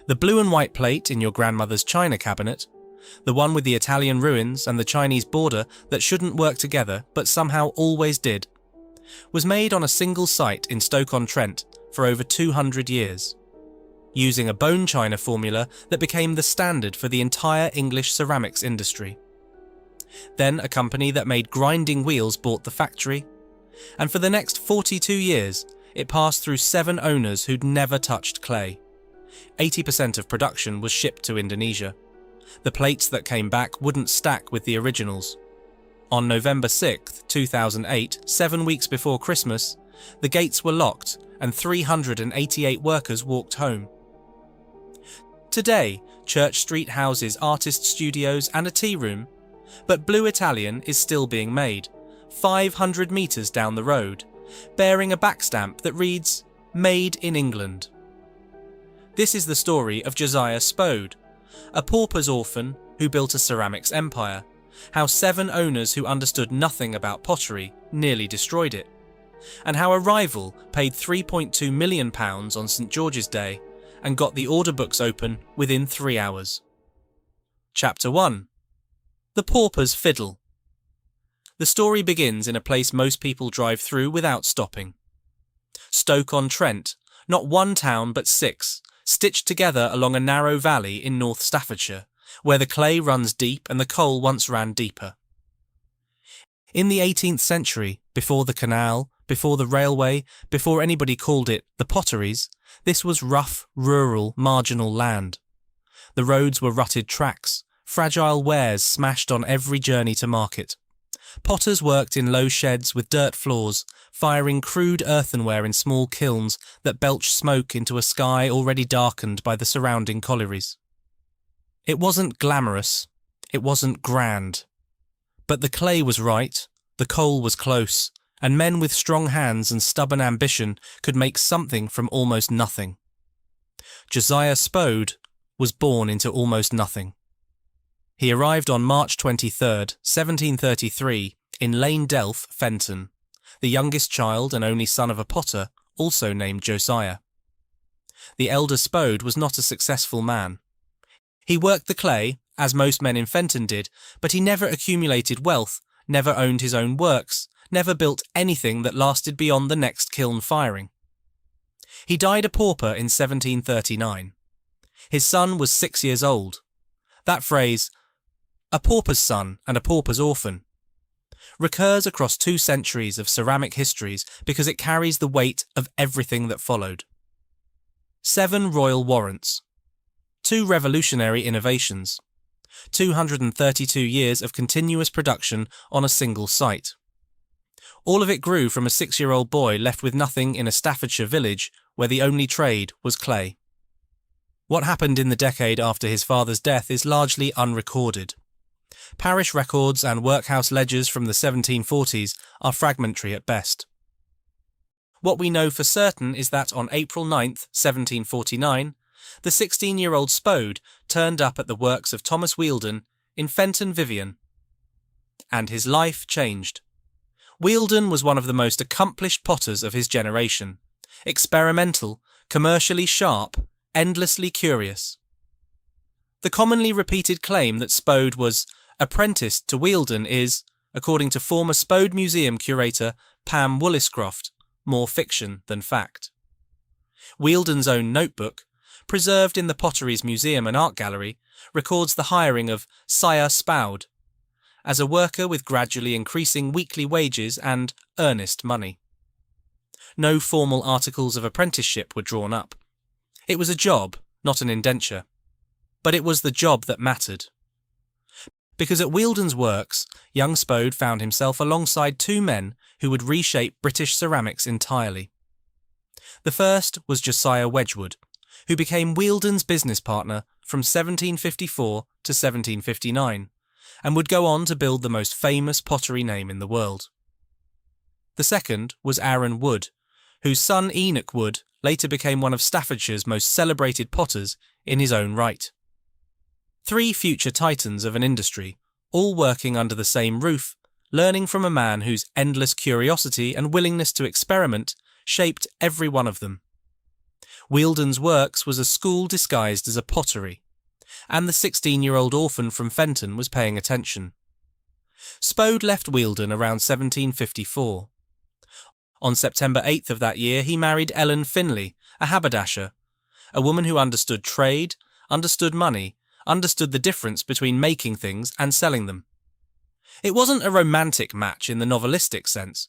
The blue and white plate in your grandmother's china cabinet, the one with the Italian ruins and the Chinese border that shouldn't work together but somehow always did, was made on a single site in Stoke-on-Trent for over 200 years, using a bone china formula that became the standard for the entire English ceramics industry. Then a company that made grinding wheels bought the factory, and for the next 42 years it passed through 7 owners who'd never touched clay. 80% of production was shipped to Indonesia. The plates that came back wouldn't stack with the originals. On November 6, 2008, 7 weeks before Christmas, the gates were locked and 388 workers walked home. Today, Church Street houses artist studios and a tea room, but Blue Italian is still being made, 500 metres down the road, bearing a backstamp that reads, "Made in England." This is the story of Josiah Spode, a pauper's orphan who built a ceramics empire, how 7 owners who understood nothing about pottery nearly destroyed it, and how a rival paid £3.2 million on St George's Day and got the order books open within 3 hours. Chapter 1. The Pauper's Fiddle. The story begins in a place most people drive through without stopping. Stoke-on-Trent, not one town but 6, stitched together along a narrow valley in North Staffordshire, where the clay runs deep and the coal once ran deeper. In the 18th century, before the canal, before the railway, before anybody called it the Potteries, this was rough, rural, marginal land. The roads were rutted tracks, fragile wares smashed on every journey to market. Potters worked in low sheds with dirt floors, firing crude earthenware in small kilns that belched smoke into a sky already darkened by the surrounding collieries. It wasn't glamorous, it wasn't grand. But the clay was right, the coal was close, and men with strong hands and stubborn ambition could make something from almost nothing. Josiah Spode was born into almost nothing. He arrived on March 23, 1733, in Lane Delph, Fenton, the youngest child and only son of a potter, also named Josiah. The elder Spode was not a successful man. He worked the clay, as most men in Fenton did, but he never accumulated wealth, never owned his own works, never built anything that lasted beyond the next kiln firing. He died a pauper in 1739. His son was 6 years old. That phrase, "a pauper's son and a pauper's orphan," recurs across 2 centuries of ceramic histories because it carries the weight of everything that followed. 7 royal warrants, 2 revolutionary innovations, 232 years of continuous production on a single site. All of it grew from a 6-year-old boy left with nothing in a Staffordshire village where the only trade was clay. What happened in the decade after his father's death is largely unrecorded. Parish records and workhouse ledgers from the 1740s are fragmentary at best. What we know for certain is that on April 9, 1749, the 16-year-old Spode turned up at the works of Thomas Wealden in Fenton Vivian. And his life changed. Wealden was one of the most accomplished potters of his generation, experimental, commercially sharp, endlessly curious. The commonly repeated claim that Spode was apprenticed to Wealden is, according to former Spode Museum curator Pam Woolliscroft, more fiction than fact. Wealden's own notebook, preserved in the Potteries Museum and Art Gallery, records the hiring of Josiah Spode as a worker with gradually increasing weekly wages and earnest money. No formal articles of apprenticeship were drawn up. It was a job, not an indenture. But it was the job that mattered. Because at Wealden's works, young Spode found himself alongside 2 men who would reshape British ceramics entirely. The first was Josiah Wedgwood, who became Wealden's business partner from 1754 to 1759, and would go on to build the most famous pottery name in the world. The second was Aaron Wood, whose son Enoch Wood later became one of Staffordshire's most celebrated potters in his own right. 3 future titans of an industry, all working under the same roof, learning from a man whose endless curiosity and willingness to experiment shaped every one of them. Wealden's works was a school disguised as a pottery, and the 16-year-old orphan from Fenton was paying attention. Spode left Wealden around 1754. On September 8th of that year, he married Ellen Finlay, a haberdasher, a woman who understood trade, understood money, understood the difference between making things and selling them. It wasn't a romantic match in the novelistic sense.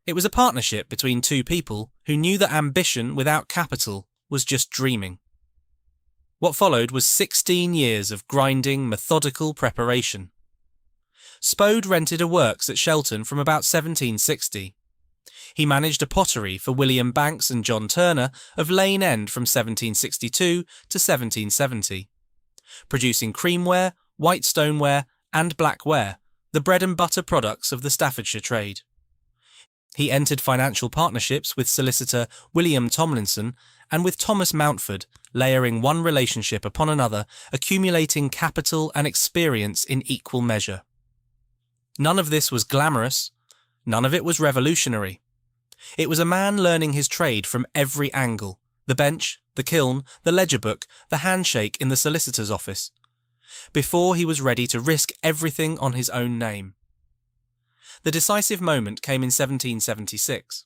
It was a partnership between two people who knew that ambition without capital was just dreaming. What followed was 16 years of grinding, methodical preparation. Spode rented a works at Shelton from about 1760. He managed a pottery for William Banks and John Turner of Lane End from 1762 to 1770, producing creamware, white stoneware and blackware, the bread and butter products of the Staffordshire trade. He entered financial partnerships with solicitor William Tomlinson and with Thomas Mountford, layering one relationship upon another, accumulating capital and experience in equal measure. None of this was glamorous, none of it was revolutionary. It was a man learning his trade from every angle: the bench, the kiln, the ledger book, the handshake in the solicitor's office, before he was ready to risk everything on his own name. The decisive moment came in 1776.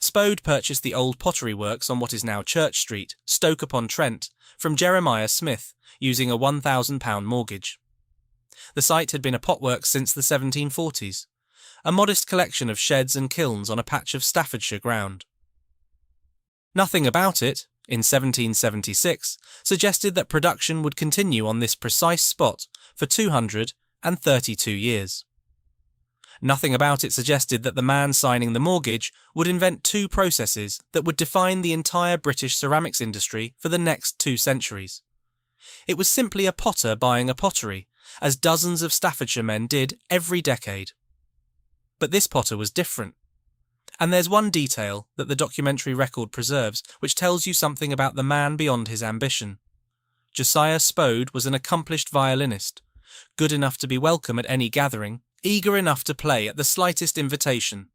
Spode purchased the old pottery works on what is now Church Street, Stoke-on-Trent, from Jeremiah Smith, using a £1,000 mortgage. The site had been a potworks since the 1740s, a modest collection of sheds and kilns on a patch of Staffordshire ground. Nothing about it, in 1776, suggested that production would continue on this precise spot for 232 years. Nothing about it suggested that the man signing the mortgage would invent two processes that would define the entire British ceramics industry for the next 2 centuries. It was simply a potter buying a pottery, as dozens of Staffordshire men did every decade. But this potter was different. And there's one detail that the documentary record preserves which tells you something about the man beyond his ambition. Josiah Spode was an accomplished violinist, good enough to be welcome at any gathering, eager enough to play at the slightest invitation.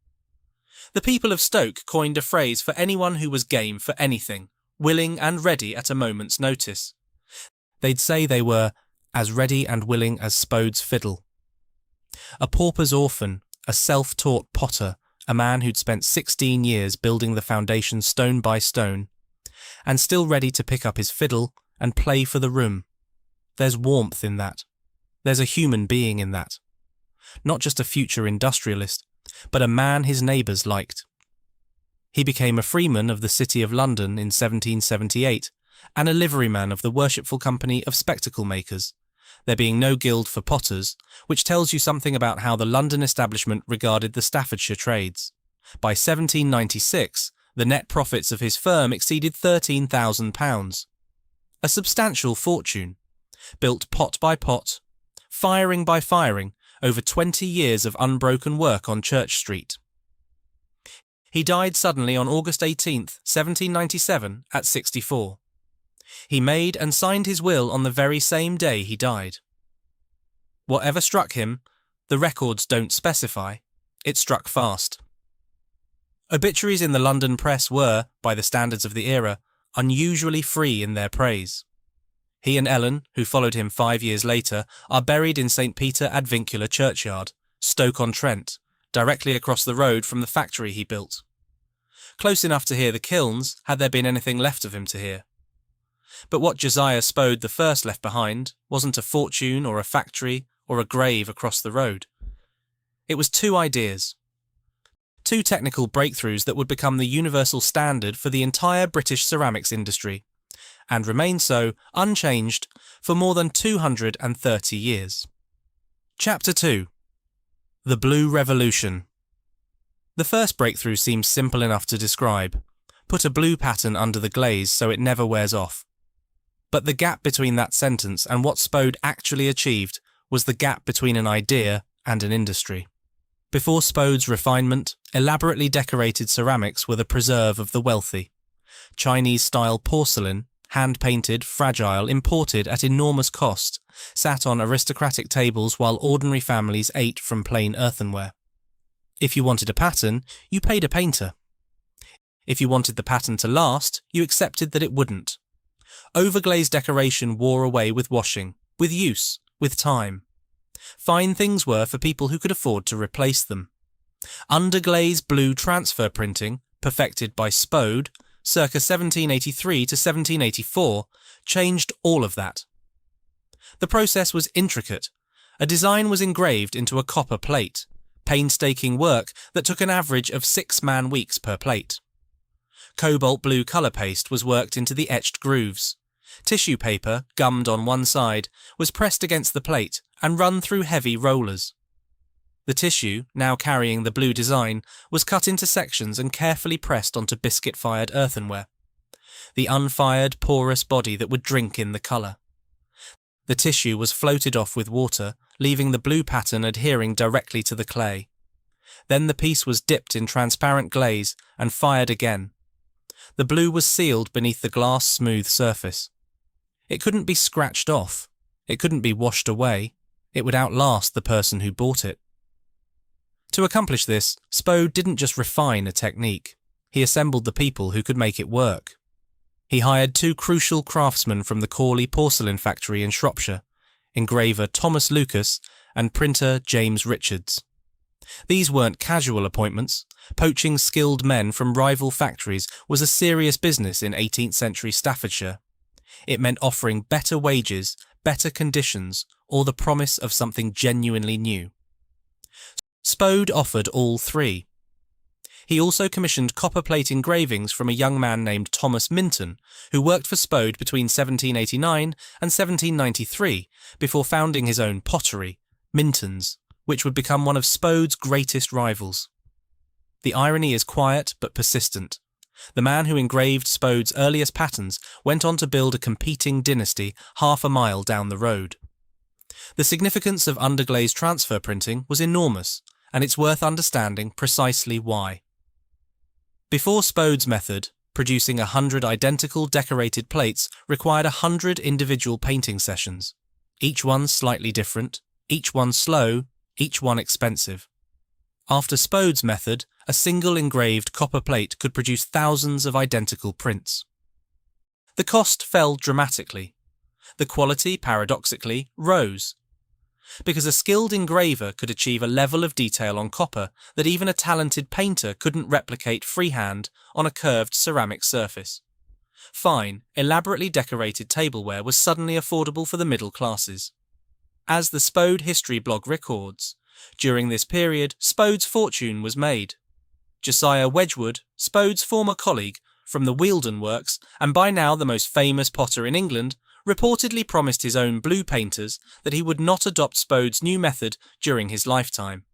The people of Stoke coined a phrase for anyone who was game for anything, willing and ready at a moment's notice. They'd say they were as ready and willing as Spode's fiddle. A pauper's orphan, a self-taught potter, a man who'd spent 16 years building the foundation stone by stone, and still ready to pick up his fiddle and play for the room. There's warmth in that. There's a human being in that. Not just a future industrialist, but a man his neighbours liked. He became a freeman of the City of London in 1778, and a liveryman of the Worshipful Company of Spectacle Makers, there being no guild for potters, which tells you something about how the London establishment regarded the Staffordshire trades. By 1796, the net profits of his firm exceeded £13,000. A substantial fortune, built pot by pot, firing by firing, over 20 years of unbroken work on Church Street. He died suddenly on August 18, 1797, at 64. He made and signed his will on the very same day he died. Whatever struck him, the records don't specify, it struck fast. Obituaries in the London press were, by the standards of the era, unusually free in their praise. He and Ellen, who followed him 5 years later, are buried in St. Peter ad Vincula churchyard, Stoke-on-Trent, directly across the road from the factory he built. Close enough to hear the kilns, had there been anything left of him to hear. But what Josiah Spode I left behind wasn't a fortune or a factory or a grave across the road. It was 2 ideas. 2 technical breakthroughs that would become the universal standard for the entire British ceramics industry, and remain so, unchanged, for more than 230 years. Chapter 2. The Blue Revolution. The first breakthrough seems simple enough to describe. Put a blue pattern under the glaze so it never wears off. But the gap between that sentence and what Spode actually achieved was the gap between an idea and an industry. Before Spode's refinement, elaborately decorated ceramics were the preserve of the wealthy. Chinese-style porcelain, hand-painted, fragile, imported at enormous cost, sat on aristocratic tables while ordinary families ate from plain earthenware. If you wanted a pattern, you paid a painter. If you wanted the pattern to last, you accepted that it wouldn't. Overglazed decoration wore away with washing, with use, with time. Fine things were for people who could afford to replace them. Underglaze blue transfer printing, perfected by Spode, circa 1783 to 1784, changed all of that. The process was intricate. A design was engraved into a copper plate, painstaking work that took an average of 6 man-weeks per plate. Cobalt blue colour paste was worked into the etched grooves. Tissue paper, gummed on one side, was pressed against the plate and run through heavy rollers. The tissue, now carrying the blue design, was cut into sections and carefully pressed onto biscuit-fired earthenware, the unfired, porous body that would drink in the colour. The tissue was floated off with water, leaving the blue pattern adhering directly to the clay. Then the piece was dipped in transparent glaze and fired again. The blue was sealed beneath the glass smooth surface. It couldn't be scratched off. It couldn't be washed away. It would outlast the person who bought it. To accomplish this, Spode didn't just refine a technique. He assembled the people who could make it work. He hired 2 crucial craftsmen from the Corley porcelain factory in Shropshire, engraver Thomas Lucas and printer James Richards. These weren't casual appointments. Poaching skilled men from rival factories was a serious business in 18th century Staffordshire. It meant offering better wages, better conditions, or the promise of something genuinely new. Spode offered all 3. He also commissioned copperplate engravings from a young man named Thomas Minton, who worked for Spode between 1789 and 1793 before founding his own Pottery, Minton's, which would become one of Spode's greatest rivals. The irony is quiet but persistent. The man who engraved Spode's earliest patterns went on to build a competing dynasty half a mile down the road. The significance of underglaze transfer printing was enormous, and it's worth understanding precisely why. Before Spode's method, producing 100 identical decorated plates required 100 individual painting sessions, each one slightly different, each one slow, each one expensive. After Spode's method, a single engraved copper plate could produce thousands of identical prints. The cost fell dramatically. The quality, paradoxically, rose, because a skilled engraver could achieve a level of detail on copper that even a talented painter couldn't replicate freehand on a curved ceramic surface. Fine, elaborately decorated tableware was suddenly affordable for the middle classes. As the Spode history blog records, during this period, Spode's fortune was made. Josiah Wedgwood, Spode's former colleague from the Wealden Works, and by now the most famous potter in England, reportedly promised his own blue painters that he would not adopt Spode's new method during his lifetime.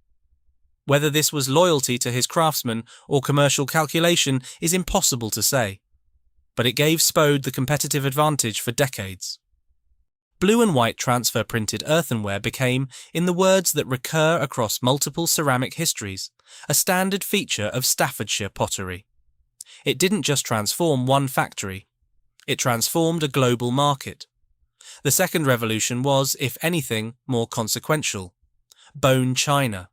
Whether this was loyalty to his craftsmen or commercial calculation is impossible to say, but it gave Spode the competitive advantage for decades. Blue and white transfer printed earthenware became, in the words that recur across multiple ceramic histories, a standard feature of Staffordshire pottery. It didn't just transform one factory. It transformed a global market. The second revolution was, if anything, more consequential. Bone china.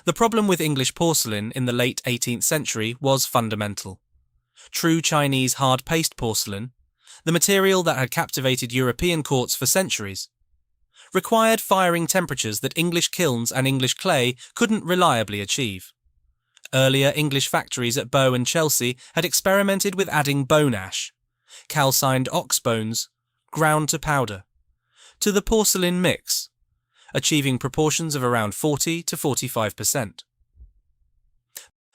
The problem with English porcelain in the late 18th century was fundamental. True Chinese hard-paste porcelain, the material that had captivated European courts for centuries, required firing temperatures that English kilns and English clay couldn't reliably achieve. Earlier English factories at Bow and Chelsea had experimented with adding bone ash, calcined ox bones, ground to powder, to the porcelain mix, achieving proportions of around 40 to 45%.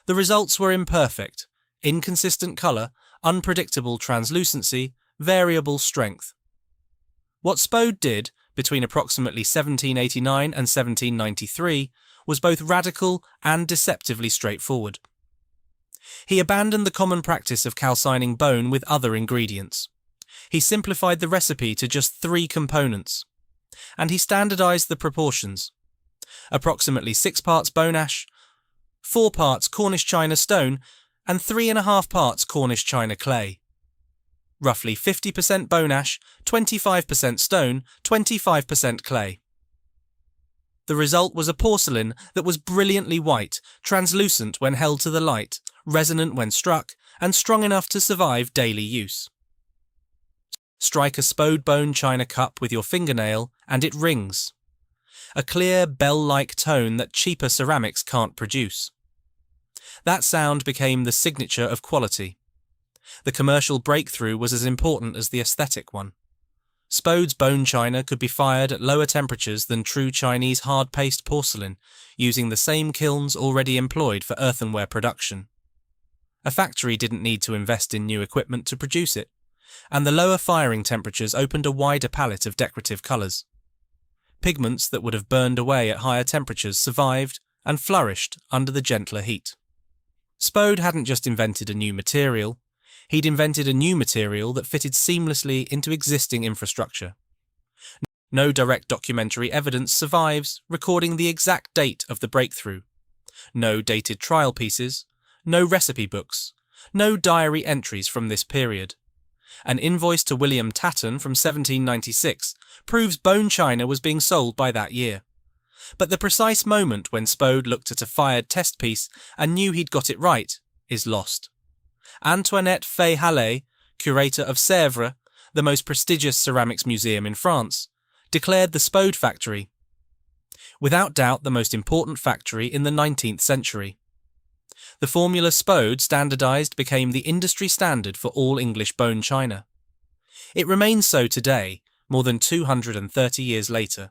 The results were imperfect, inconsistent colour, unpredictable translucency, variable strength. What Spode did between approximately 1789 and 1793 was both radical and deceptively straightforward. He abandoned the common practice of calcining bone with other ingredients. He simplified the recipe to just 3 components, and he standardized the proportions. Approximately 6 parts bone ash, 4 parts Cornish china stone, and 3.5 parts Cornish china clay. Roughly 50% bone ash, 25% stone, 25% clay. The result was a porcelain that was brilliantly white, translucent when held to the light, resonant when struck, and strong enough to survive daily use. Strike a Spode bone china cup with your fingernail and it rings. A clear, bell-like tone that cheaper ceramics can't produce. That sound became the signature of quality. The commercial breakthrough was as important as the aesthetic one. Spode's bone china could be fired at lower temperatures than true Chinese hard-paste porcelain, using the same kilns already employed for earthenware production. A factory didn't need to invest in new equipment to produce it, and the lower firing temperatures opened a wider palette of decorative colours. Pigments that would have burned away at higher temperatures survived and flourished under the gentler heat. Spode hadn't just invented a new material, he'd invented a new material that fitted seamlessly into existing infrastructure. No direct documentary evidence survives recording the exact date of the breakthrough. No dated trial pieces, no recipe books, no diary entries from this period. An invoice to William Tatton from 1796 proves bone china was being sold by that year. But the precise moment when Spode looked at a fired test piece and knew he'd got it right is lost. Antoinette Fay-Hallé, curator of Sèvres, the most prestigious ceramics museum in France, declared the Spode factory, without doubt the most important factory in the 19th century. The formula Spode standardised became the industry standard for all English bone china. It remains so today, more than 230 years later.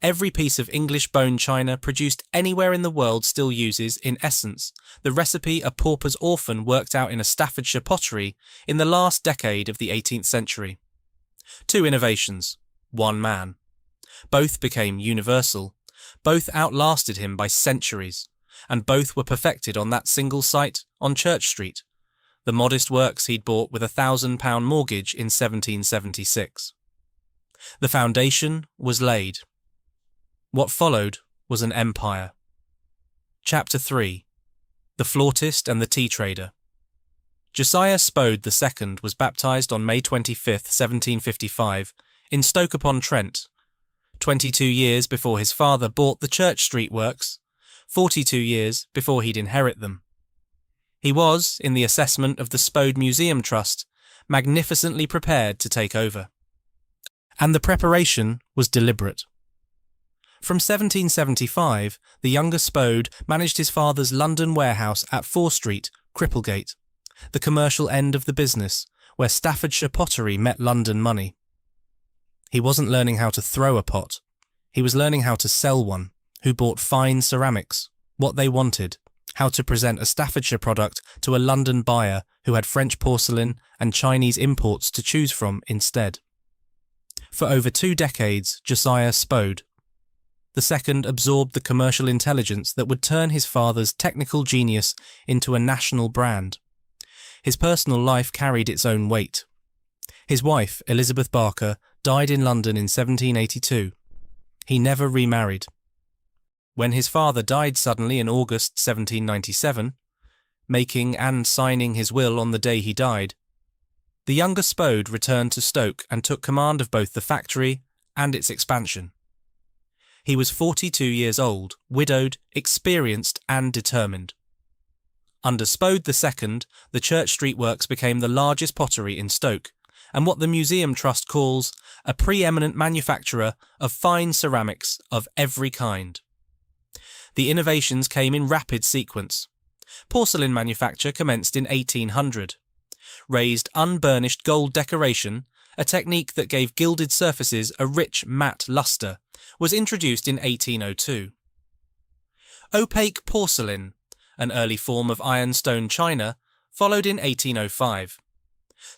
Every piece of English bone china produced anywhere in the world still uses, in essence, the recipe a pauper's orphan worked out in a Staffordshire pottery in the last decade of the 18th century. 2 innovations, 1 man. Both became universal, both outlasted him by centuries, and both were perfected on that single site on Church Street, the modest works he'd bought with a £1,000 mortgage in 1776. The foundation was laid. What followed was an empire. Chapter 3. The Flautist and the Tea Trader. Josiah Spode II was baptised on May 25, 1755, in Stoke-on-Trent, 22 years before his father bought the Church Street works, 42 years before he'd inherit them. He was, in the assessment of the Spode Museum Trust, magnificently prepared to take over. And the preparation was deliberate. From 1775, the younger Spode managed his father's London warehouse at 4 Street, Cripplegate, the commercial end of the business, where Staffordshire pottery met London money. He wasn't learning how to throw a pot. He was learning how to sell one, who bought fine ceramics, what they wanted, how to present a Staffordshire product to a London buyer who had French porcelain and Chinese imports to choose from instead. For over 2 decades, Josiah Spode II absorbed the commercial intelligence that would turn his father's technical genius into a national brand. His personal life carried its own weight. His wife, Elizabeth Barker, died in London in 1782. He never remarried. When his father died suddenly in August 1797, making and signing his will on the day he died, the younger Spode returned to Stoke and took command of both the factory and its expansion. He was 42 years old, widowed, experienced and determined. Under Spode II, the Church Street Works became the largest pottery in Stoke, and what the Museum Trust calls a preeminent manufacturer of fine ceramics of every kind. The innovations came in rapid sequence. Porcelain manufacture commenced in 1800. Raised unburnished gold decoration, a technique that gave gilded surfaces a rich matte lustre, was introduced in 1802. Opaque porcelain, an early form of ironstone china, followed in 1805.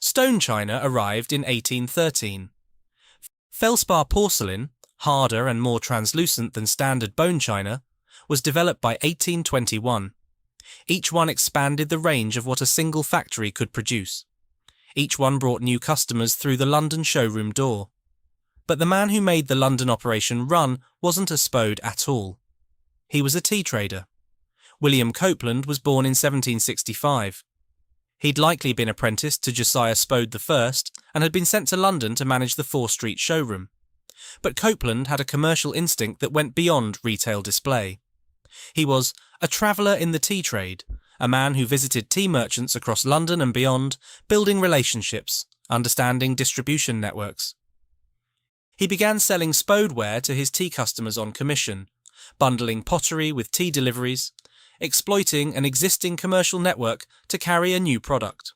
Stone china arrived in 1813. Felspar porcelain, harder and more translucent than standard bone china, was developed by 1821. Each one expanded the range of what a single factory could produce. Each one brought new customers through the London showroom door. But the man who made the London operation run wasn't a Spode at all. He was a tea trader. William Copeland was born in 1765. He'd likely been apprenticed to Josiah Spode I and had been sent to London to manage the 4 Street showroom. But Copeland had a commercial instinct that went beyond retail display. He was a traveller in the tea trade, a man who visited tea merchants across London and beyond, building relationships, understanding distribution networks. He began selling Spodeware to his tea customers on commission, bundling pottery with tea deliveries, exploiting an existing commercial network to carry a new product.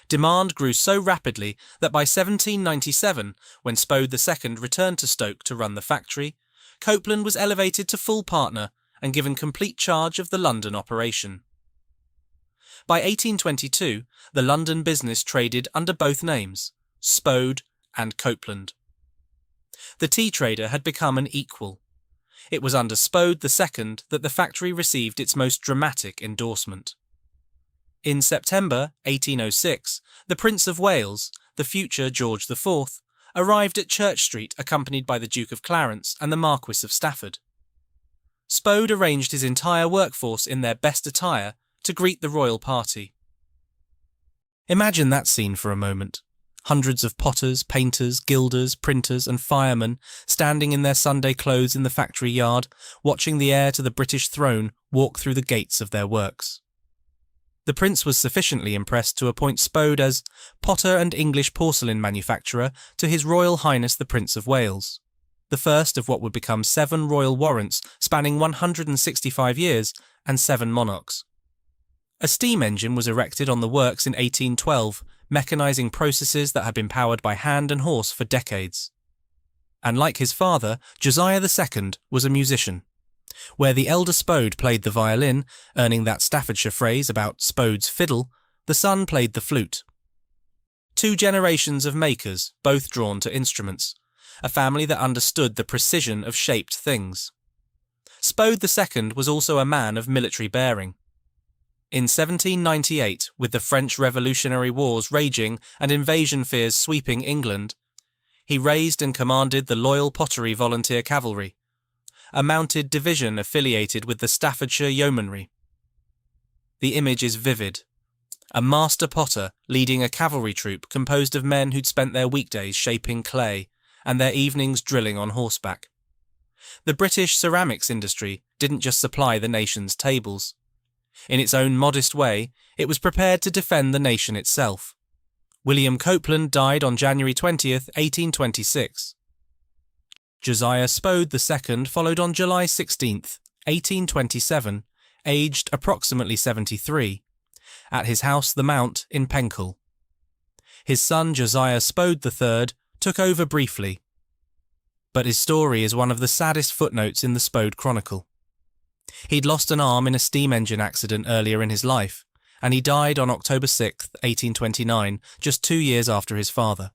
Demand grew so rapidly that by 1797, when Spode II returned to Stoke to run the factory, Copeland was elevated to full partner and given complete charge of the London operation. By 1822, the London business traded under both names, Spode and Copeland. The tea trader had become an equal. It was under Spode II that the factory received its most dramatic endorsement. In September 1806, the Prince of Wales, the future George IV, arrived at Church Street accompanied by the Duke of Clarence and the Marquis of Stafford. Spode arranged his entire workforce in their best attire to greet the royal party. Imagine that scene for a moment. Hundreds of potters, painters, gilders, printers and firemen standing in their Sunday clothes in the factory yard, watching the heir to the British throne walk through the gates of their works. The prince was sufficiently impressed to appoint Spode as potter and English porcelain manufacturer to His Royal Highness the Prince of Wales, the first of what would become 7 royal warrants spanning 165 years and 7 monarchs. A steam engine was erected on the works in 1812, mechanising processes that had been powered by hand and horse for decades. And like his father, Josiah II was a musician. Where the elder Spode played the violin, earning that Staffordshire phrase about Spode's fiddle, the son played the flute. 2 generations of makers, both drawn to instruments, a family that understood the precision of shaped things. Spode II was also a man of military bearing. In 1798, with the French Revolutionary Wars raging and invasion fears sweeping England, he raised and commanded the Loyal Pottery Volunteer Cavalry, a mounted division affiliated with the Staffordshire Yeomanry. The image is vivid. A master potter leading a cavalry troop composed of men who'd spent their weekdays shaping clay and their evenings drilling on horseback. The British ceramics industry didn't just supply the nation's tables. In its own modest way, it was prepared to defend the nation itself. William Copeland died on January 20th, 1826. Josiah Spode II followed on July 16th, 1827, aged approximately 73, at his house The Mount in Penkhull. His son Josiah Spode III took over briefly, but his story is one of the saddest footnotes in the Spode Chronicle. He'd lost an arm in a steam engine accident earlier in his life, and he died on October 6, 1829, just 2 years after his father.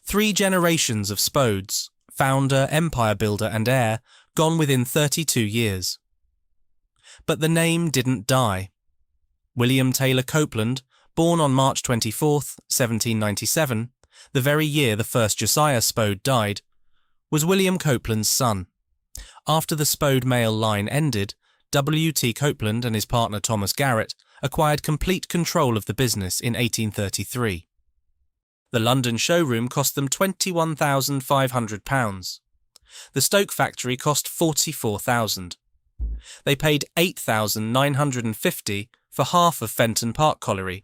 3 generations of Spodes, founder, empire builder and heir, gone within 32 years. But the name didn't die. William Taylor Copeland, born on March 24, 1797, the very year the first Josiah Spode died, was William Copeland's son. After the Spode male line ended, W.T. Copeland and his partner Thomas Garrett acquired complete control of the business in 1833. The London showroom cost them £21,500. The Stoke factory cost £44,000. They paid £8,950 for half of Fenton Park Colliery,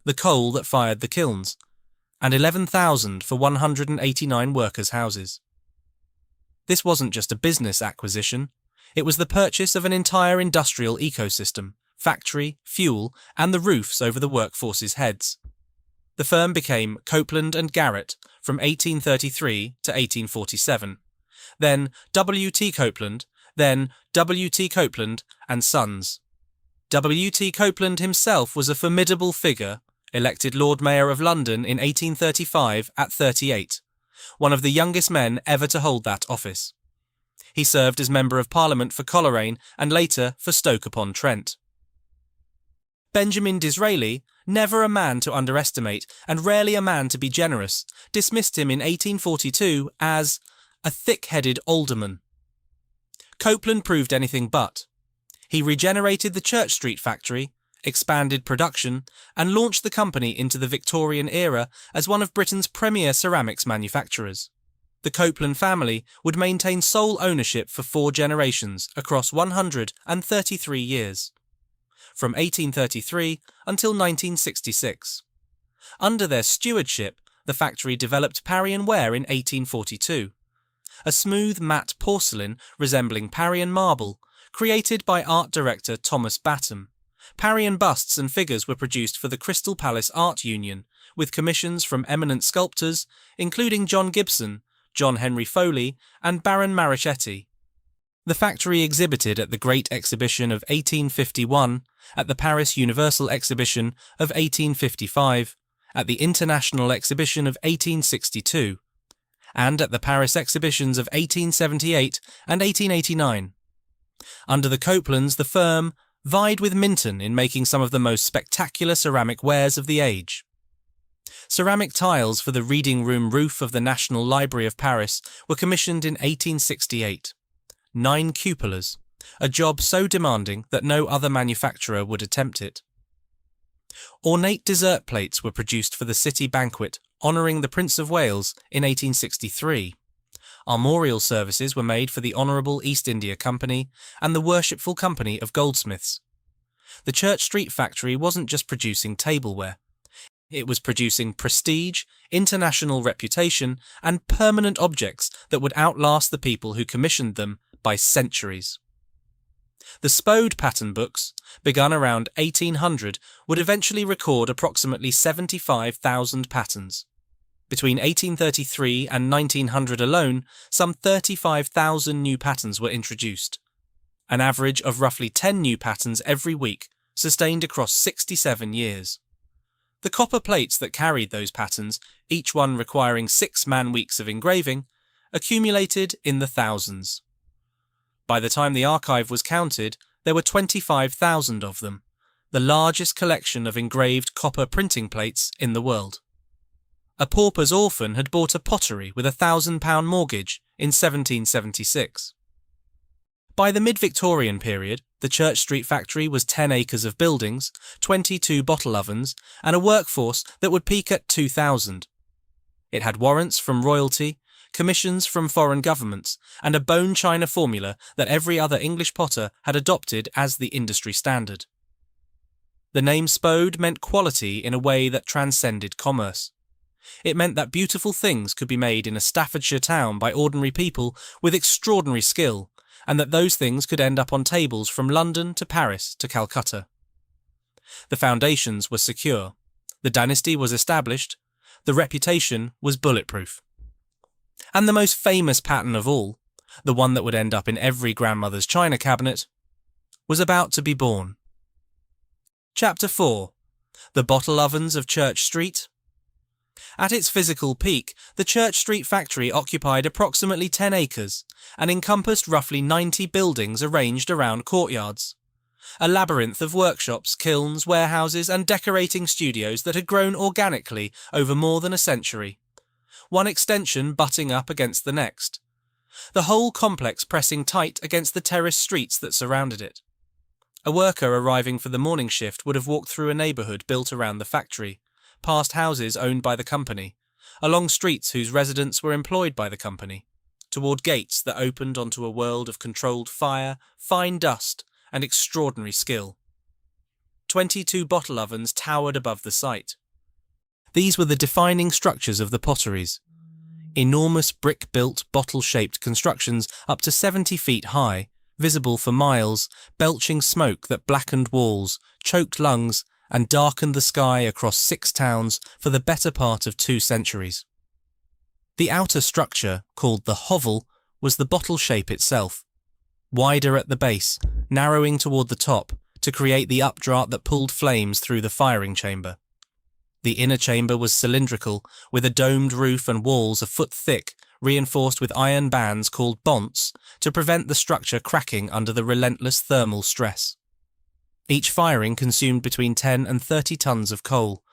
the coal that fired the kilns, and £11,000 for 189 workers' houses. This wasn't just a business acquisition, it was the purchase of an entire industrial ecosystem, factory, fuel, and the roofs over the workforce's heads. The firm became Copeland and Garrett from 1833 to 1847, then W.T. Copeland, then W.T. Copeland and Sons. W.T. Copeland himself was a formidable figure, elected Lord Mayor of London in 1835 at 38, one of the youngest men ever to hold that office. He served as Member of Parliament for Coleraine and later for Stoke-on-Trent. Benjamin Disraeli, never a man to underestimate and rarely a man to be generous, dismissed him in 1842 as a thick-headed alderman. Copeland proved anything but. He regenerated the Church Street factory, expanded production, and launched the company into the Victorian era as one of Britain's premier ceramics manufacturers. The Copeland family would maintain sole ownership for 4 generations across 133 years. from 1833 until 1966. Under their stewardship, the factory developed Parian ware in 1842, a smooth matte porcelain resembling Parian marble, created by art director Thomas Batham. Parian busts and figures were produced for the Crystal Palace Art Union, with commissions from eminent sculptors, including John Gibson, John Henry Foley, and Baron Marichetti. The factory exhibited at the Great Exhibition of 1851, at the Paris Universal Exhibition of 1855, at the International Exhibition of 1862, and at the Paris Exhibitions of 1878 and 1889. Under the Copelands, the firm vied with Minton in making some of the most spectacular ceramic wares of the age. Ceramic tiles for the reading room roof of the National Library of Paris were commissioned in 1868. 9 cupolas, a job so demanding that no other manufacturer would attempt it. Ornate dessert plates were produced for the city banquet honouring the Prince of Wales in 1863. Armorial services were made for the Honourable East India Company and the Worshipful Company of Goldsmiths. The Church Street factory wasn't just producing tableware. It was producing prestige, international reputation, and permanent objects that would outlast the people who commissioned them by centuries. The Spode pattern books, begun around 1800, would eventually record approximately 75,000 patterns. Between 1833 and 1900 alone, some 35,000 new patterns were introduced. An average of roughly 10 new patterns every week, sustained across 67 years. The copper plates that carried those patterns, each one requiring 6 man-weeks of engraving, accumulated in the thousands. By the time the archive was counted, there were 25,000 of them, the largest collection of engraved copper printing plates in the world. A pauper's orphan had bought a pottery with a £1,000 mortgage in 1776. By the mid-Victorian period, the Church Street factory was 10 acres of buildings, 22 bottle ovens, and a workforce that would peak at 2,000. It had warrants from royalty, commissions from foreign governments, and a bone china formula that every other English potter had adopted as the industry standard. The name Spode meant quality in a way that transcended commerce. It meant that beautiful things could be made in a Staffordshire town by ordinary people with extraordinary skill, and that those things could end up on tables from London to Paris to Calcutta. The foundations were secure, the dynasty was established, the reputation was bulletproof. And the most famous pattern of all, the one that would end up in every grandmother's china cabinet, was about to be born. Chapter 4. The Bottle Ovens of Church Street. At its physical peak, the Church Street factory occupied approximately 10 acres and encompassed roughly 90 buildings arranged around courtyards. A labyrinth of workshops, kilns, warehouses and decorating studios that had grown organically over more than a century, one extension butting up against the next, the whole complex pressing tight against the terraced streets that surrounded it. A worker arriving for the morning shift would have walked through a neighbourhood built around the factory, past houses owned by the company, along streets whose residents were employed by the company, toward gates that opened onto a world of controlled fire, fine dust, and extraordinary skill. 22 bottle ovens towered above the site. These were the defining structures of the potteries. Enormous brick-built, bottle-shaped constructions up to 70 feet high, visible for miles, belching smoke that blackened walls, choked lungs, and darkened the sky across 6 towns for the better part of 2 centuries. The outer structure, called the hovel, was the bottle shape itself, wider at the base, narrowing toward the top, to create the updraft that pulled flames through the firing chamber. The inner chamber was cylindrical, with a domed roof and walls a foot thick, reinforced with iron bands called bonts to prevent the structure cracking under the relentless thermal stress. Each firing consumed between 10 and 30 tons of coal.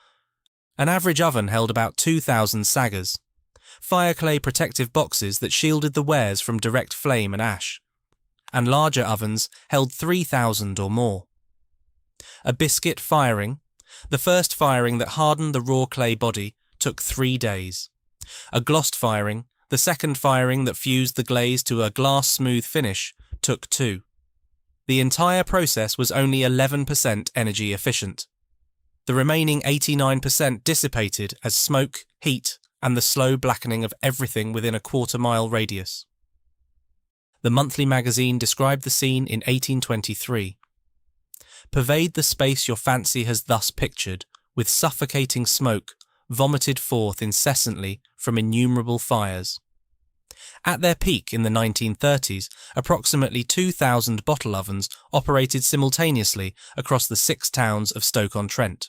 An average oven held about 2,000 saggers, fireclay protective boxes that shielded the wares from direct flame and ash, and larger ovens held 3,000 or more. A biscuit firing, the first firing that hardened the raw clay body, took 3 days. A glossed firing, the second firing that fused the glaze to a glass-smooth finish, took 2. The entire process was only 11% energy efficient. The remaining 89% dissipated as smoke, heat, and the slow blackening of everything within a quarter-mile radius. The monthly magazine described the scene in 1823. Pervade the space your fancy has thus pictured, with suffocating smoke, vomited forth incessantly from innumerable fires. At their peak in the 1930s, approximately 2,000 bottle ovens operated simultaneously across the 6 towns of Stoke-on-Trent.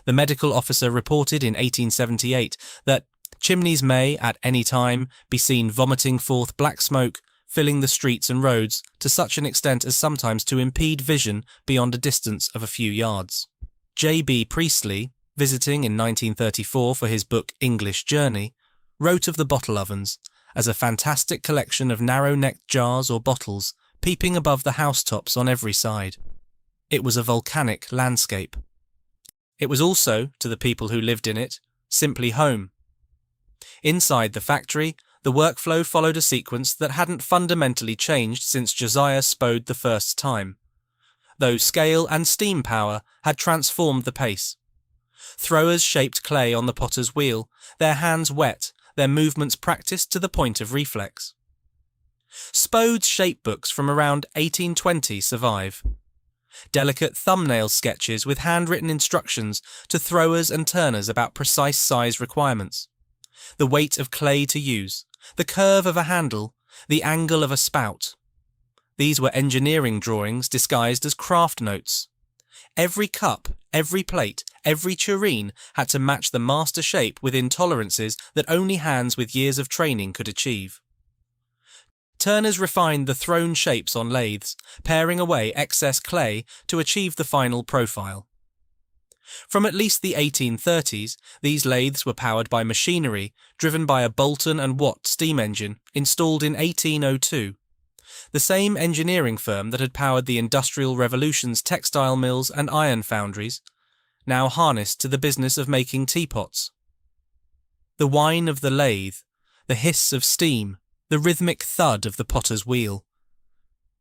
The medical officer reported in 1878 that chimneys may, at any time, be seen vomiting forth black smoke, filling the streets and roads to such an extent as sometimes to impede vision beyond a distance of a few yards. J.B. Priestley, visiting in 1934 for his book English Journey, wrote of the bottle ovens as a fantastic collection of narrow-necked jars or bottles peeping above the housetops on every side. It was a volcanic landscape. It was also, to the people who lived in it, simply home. Inside the factory, the workflow followed a sequence that hadn't fundamentally changed since Josiah Spode the first time, though scale and steam power had transformed the pace. Throwers shaped clay on the potter's wheel, their hands wet, their movements practiced to the point of reflex. Spode's shapebooks from around 1820 survive. Delicate thumbnail sketches with handwritten instructions to throwers and turners about precise size requirements. The weight of clay to use, the curve of a handle, the angle of a spout. These were engineering drawings disguised as craft notes. Every cup, every plate, every tureen had to match the master shape within tolerances that only hands with years of training could achieve. Turners refined the thrown shapes on lathes, paring away excess clay to achieve the final profile. From at least the 1830s, these lathes were powered by machinery driven by a Boulton and Watt steam engine installed in 1802. The same engineering firm that had powered the Industrial Revolution's textile mills and iron foundries, now harnessed to the business of making teapots. The whine of the lathe, the hiss of steam, the rhythmic thud of the potter's wheel.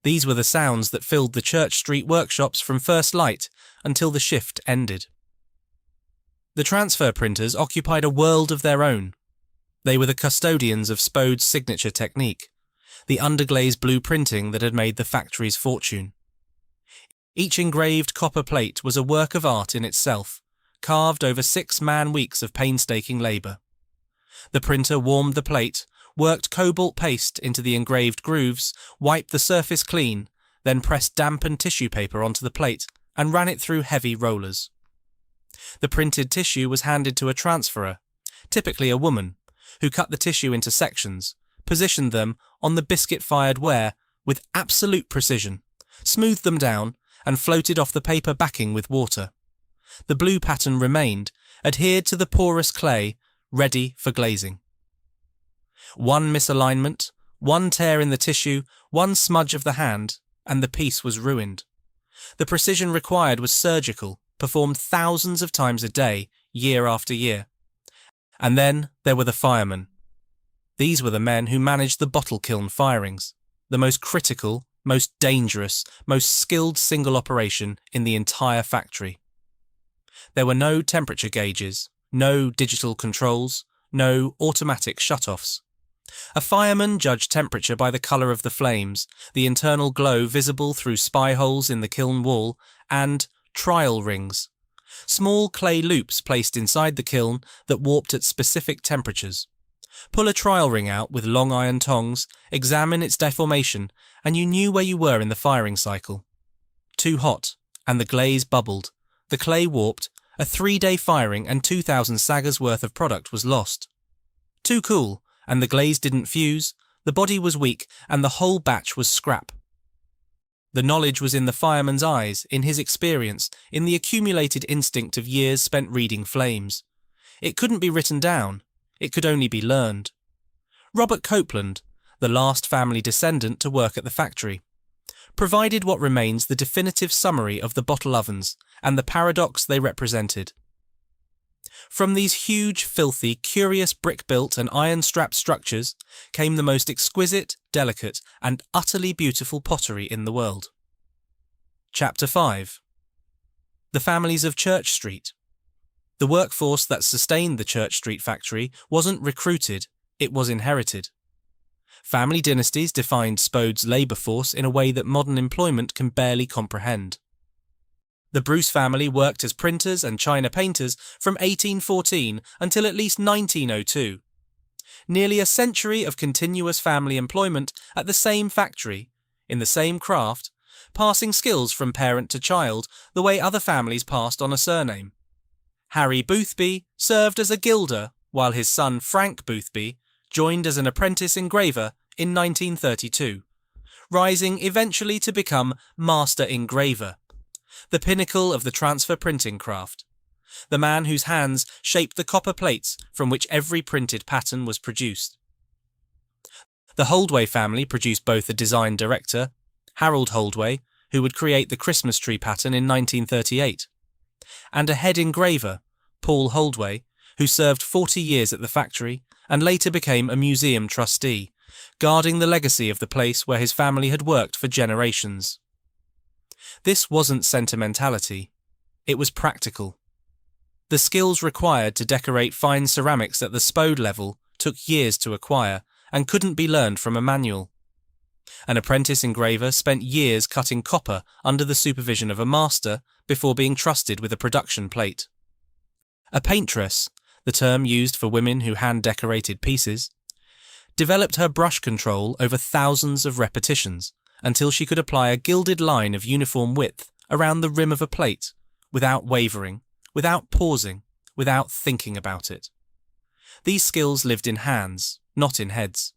These were the sounds that filled the Church Street workshops from first light until the shift ended. The transfer printers occupied a world of their own. They were the custodians of Spode's signature technique, the underglaze blue printing that had made the factory's fortune. Each engraved copper plate was a work of art in itself, carved over 6 man-weeks of painstaking labour. The printer warmed the plate, worked cobalt paste into the engraved grooves, wiped the surface clean, then pressed dampened tissue paper onto the plate and ran it through heavy rollers. The printed tissue was handed to a transferer, typically a woman, who cut the tissue into sections, positioned them on the biscuit-fired ware with absolute precision, smoothed them down, and floated off the paper backing with water. The blue pattern remained, adhered to the porous clay, ready for glazing. One misalignment, one tear in the tissue, one smudge of the hand, and the piece was ruined. The precision required was surgical, performed thousands of times a day, year after year. And then there were the firemen. These were the men who managed the bottle kiln firings, the most critical, most dangerous, most skilled single operation in the entire factory. There were no temperature gauges, no digital controls, no automatic shut-offs. A fireman judged temperature by the colour of the flames, the internal glow visible through spy holes in the kiln wall, and trial rings, small clay loops placed inside the kiln that warped at specific temperatures. Pull a trial ring out with long iron tongs, examine its deformation, and you knew where you were in the firing cycle. Too hot, and the glaze bubbled, the clay warped, a 3-day firing and 2,000 saggers worth of product was lost. Too cool, and the glaze didn't fuse, the body was weak, and the whole batch was scrap. The knowledge was in the fireman's eyes, in his experience, in the accumulated instinct of years spent reading flames. It couldn't be written down. It could only be learned. Robert Copeland, the last family descendant to work at the factory, provided what remains the definitive summary of the bottle ovens and the paradox they represented. From these huge, filthy, curious brick-built and iron-strapped structures came the most exquisite, delicate, and utterly beautiful pottery in the world. Chapter 5. The families of Church Street. The workforce that sustained the Church Street factory wasn't recruited, it was inherited. Family dynasties defined Spode's labour force in a way that modern employment can barely comprehend. The Bruce family worked as printers and china painters from 1814 until at least 1902. Nearly a century of continuous family employment at the same factory, in the same craft, passing skills from parent to child the way other families passed on a surname. Harry Boothby served as a gilder, while his son Frank Boothby joined as an apprentice engraver in 1932, rising eventually to become master engraver, the pinnacle of the transfer printing craft, the man whose hands shaped the copper plates from which every printed pattern was produced. The Holdway family produced both a design director, Harold Holdway, who would create the Christmas tree pattern in 1938, and a head engraver, Paul Holdway, who served 40 years at the factory and later became a museum trustee, guarding the legacy of the place where his family had worked for generations. This wasn't sentimentality, it was practical. The skills required to decorate fine ceramics at the Spode level took years to acquire and couldn't be learned from a manual. An apprentice engraver spent years cutting copper under the supervision of a master before being trusted with a production plate. A paintress, the term used for women who hand-decorated pieces, developed her brush control over thousands of repetitions until she could apply a gilded line of uniform width around the rim of a plate, without wavering, without pausing, without thinking about it. These skills lived in hands, not in heads.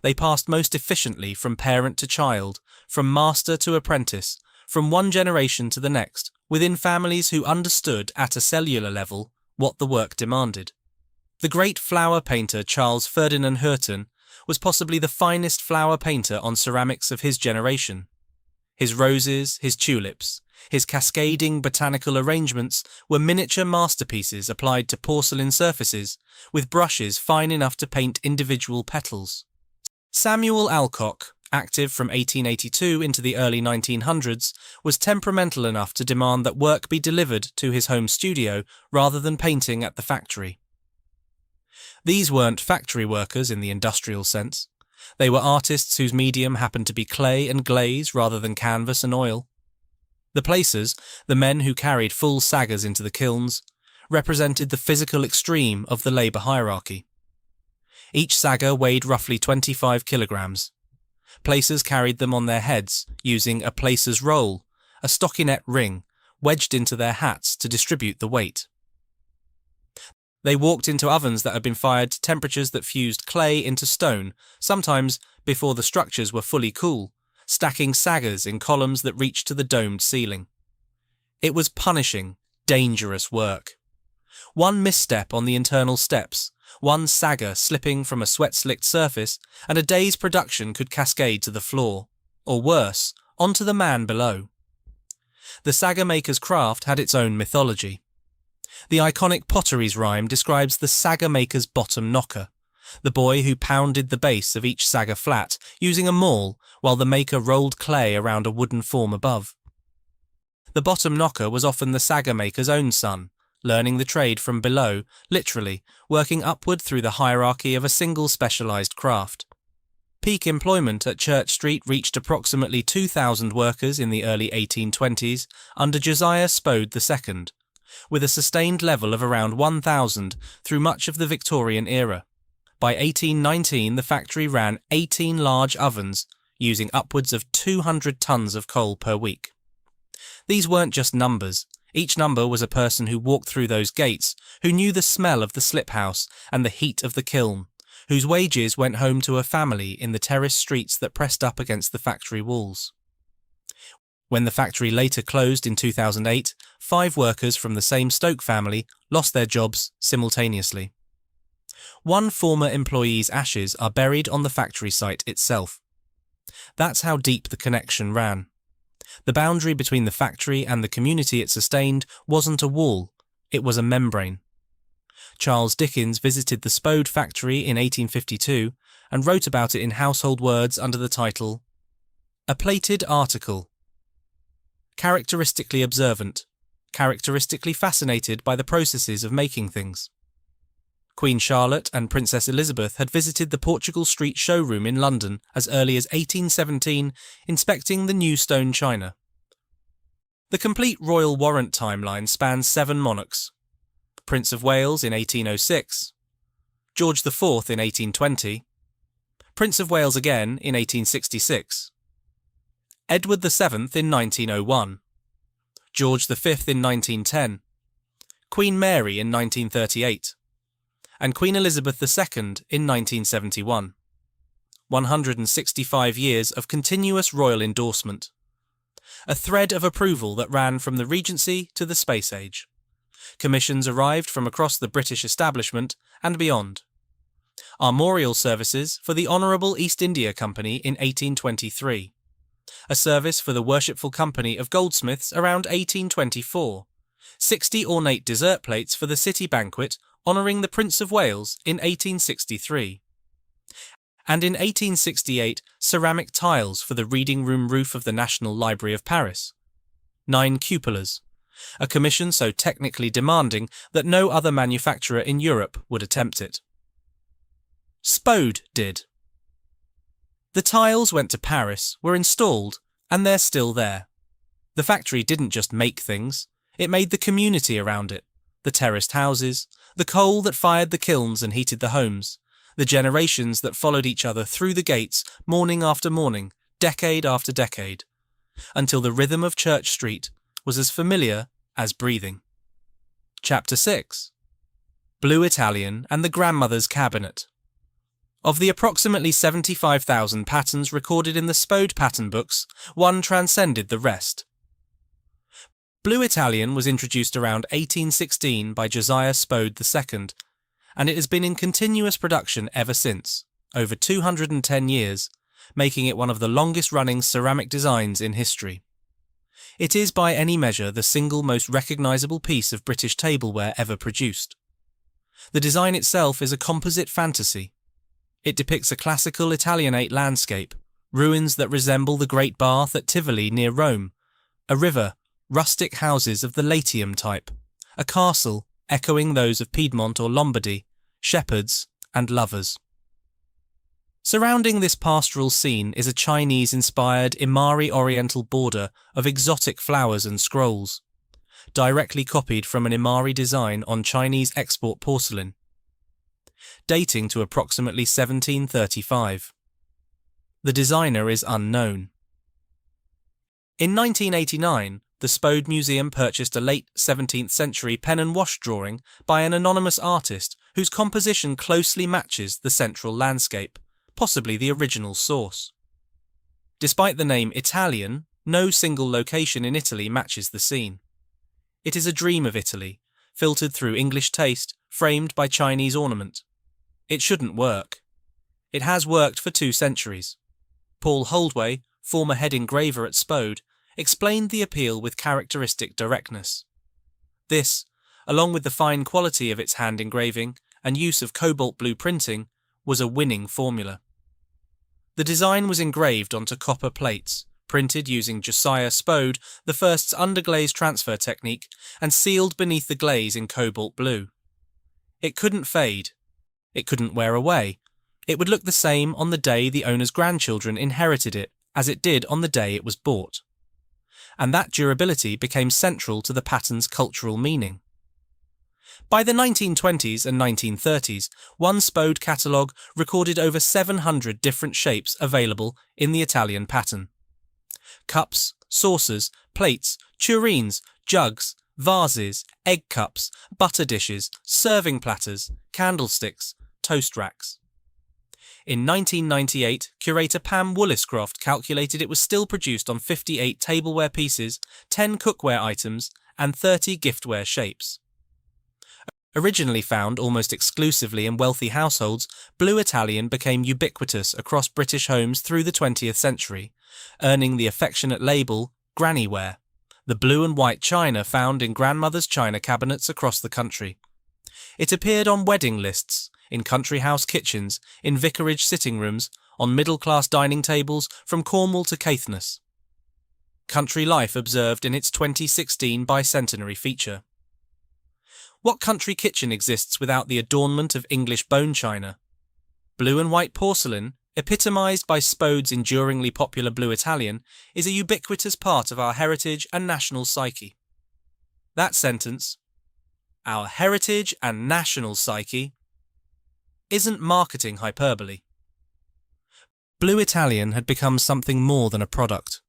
They passed most efficiently from parent to child, from master to apprentice, from one generation to the next, within families who understood at a cellular level what the work demanded. The great flower painter Charles Ferdinand Hurton was possibly the finest flower painter on ceramics of his generation. His roses, his tulips, his cascading botanical arrangements were miniature masterpieces applied to porcelain surfaces, with brushes fine enough to paint individual petals. Samuel Alcock, active from 1882 into the early 1900s, was temperamental enough to demand that work be delivered to his home studio rather than painting at the factory. These weren't factory workers in the industrial sense. They were artists whose medium happened to be clay and glaze rather than canvas and oil. The placers, the men who carried full saggers into the kilns, represented the physical extreme of the labour hierarchy. Each sagger weighed roughly 25 kilograms. Placers carried them on their heads, using a placer's roll, a stockinette ring, wedged into their hats to distribute the weight. They walked into ovens that had been fired to temperatures that fused clay into stone, sometimes before the structures were fully cool, stacking saggers in columns that reached to the domed ceiling. It was punishing, dangerous work. One misstep on the internal steps, one sagger slipping from a sweat-slicked surface, and a day's production could cascade to the floor, or worse, onto the man below. The sagger maker's craft had its own mythology. The iconic Pottery's rhyme describes the sagger maker's bottom knocker, the boy who pounded the base of each sagger flat using a maul while the maker rolled clay around a wooden form above. The bottom knocker was often the sagger maker's own son, learning the trade from below, literally, working upward through the hierarchy of a single specialised craft. Peak employment at Church Street reached approximately 2,000 workers in the early 1820s under Josiah Spode II, with a sustained level of around 1,000 through much of the Victorian era. By 1819, the factory ran 18 large ovens, using upwards of 200 tons of coal per week. These weren't just numbers. Each number was a person who walked through those gates, who knew the smell of the slip house and the heat of the kiln, whose wages went home to a family in the terraced streets that pressed up against the factory walls. When the factory later closed in 2008, 5 workers from the same Stoke family lost their jobs simultaneously. One former employee's ashes are buried on the factory site itself. That's how deep the connection ran. The boundary between the factory and the community it sustained wasn't a wall, it was a membrane. Charles Dickens visited the Spode factory in 1852 and wrote about it in household words under the title, "A Plated Article." characteristically observant, characteristically fascinated by the processes of making things. Queen Charlotte and Princess Elizabeth had visited the Portugal Street showroom in London as early as 1817, inspecting the new stone china. The complete royal warrant timeline spans 7 monarchs: Prince of Wales in 1806, George IV in 1820, Prince of Wales again in 1866, Edward VII in 1901, George V in 1910, Queen Mary in 1938, and Queen Elizabeth II in 1971. 165 years of continuous royal endorsement. A thread of approval that ran from the Regency to the Space Age. Commissions arrived from across the British establishment and beyond. Armorial services for the Honourable East India Company in 1823. A service for the Worshipful Company of Goldsmiths around 1824. 60 ornate dessert plates for the City Banquet honouring the Prince of Wales in 1863. And in 1868, ceramic tiles for the reading room roof of the National Library of Paris. 9 cupolas, a commission so technically demanding that no other manufacturer in Europe would attempt it. Spode did. The tiles went to Paris, were installed, and they're still there. The factory didn't just make things, it made the community around it, the terraced houses, the coal that fired the kilns and heated the homes, the generations that followed each other through the gates morning after morning, decade after decade, until the rhythm of Church Street was as familiar as breathing. Chapter 6. Blue Italian and the Grandmother's Cabinet. Of the approximately 75,000 patterns recorded in the Spode pattern books, one transcended the rest. Blue Italian was introduced around 1816 by Josiah Spode II, and it has been in continuous production ever since, over 210 years, making it one of the longest-running ceramic designs in history. It is by any measure the single most recognisable piece of British tableware ever produced. The design itself is a composite fantasy. It depicts a classical Italianate landscape, ruins that resemble the Great Bath at Tivoli near Rome, a river, rustic houses of the Latium type, a castle echoing those of Piedmont or Lombardy, shepherds and lovers. Surrounding this pastoral scene is a Chinese-inspired Imari Oriental border of exotic flowers and scrolls, directly copied from an Imari design on Chinese export porcelain, dating to approximately 1735. The designer is unknown. In 1989, the Spode Museum purchased a late 17th century pen and wash drawing by an anonymous artist whose composition closely matches the central landscape, possibly the original source. Despite the name Italian, no single location in Italy matches the scene. It is a dream of Italy, filtered through English taste, framed by Chinese ornament. It shouldn't work. It has worked for 2 centuries. Paul Holdway, former head engraver at Spode, explained the appeal with characteristic directness. This, along with the fine quality of its hand engraving and use of cobalt blue printing, was a winning formula. The design was engraved onto copper plates, printed using Josiah Spode, the first's underglaze transfer technique, and sealed beneath the glaze in cobalt blue. It couldn't fade. It couldn't wear away. It would look the same on the day the owner's grandchildren inherited it as it did on the day it was bought. And that durability became central to the pattern's cultural meaning. By the 1920s and 1930s, one Spode catalogue recorded over 700 different shapes available in the Italian pattern. Cups, saucers, plates, tureens, jugs, vases, egg cups, butter dishes, serving platters, candlesticks, toast racks. In 1998, curator Pam Woolliscroft calculated it was still produced on 58 tableware pieces, 10 cookware items, and 30 giftware shapes. Originally found almost exclusively in wealthy households, Blue Italian became ubiquitous across British homes through the 20th century, earning the affectionate label Grannyware, the blue and white china found in grandmother's china cabinets across the country. It appeared on wedding lists, in country house kitchens, in vicarage sitting rooms, on middle-class dining tables from Cornwall to Caithness. country life observed in its 2016 bicentenary feature. What country kitchen exists without the adornment of English bone china? Blue and white porcelain, epitomised by Spode's enduringly popular blue Italian, is a ubiquitous part of our heritage and national psyche. That sentence, our heritage and national psyche, isn't marketing hyperbole. Blue Italian had become something more than a product.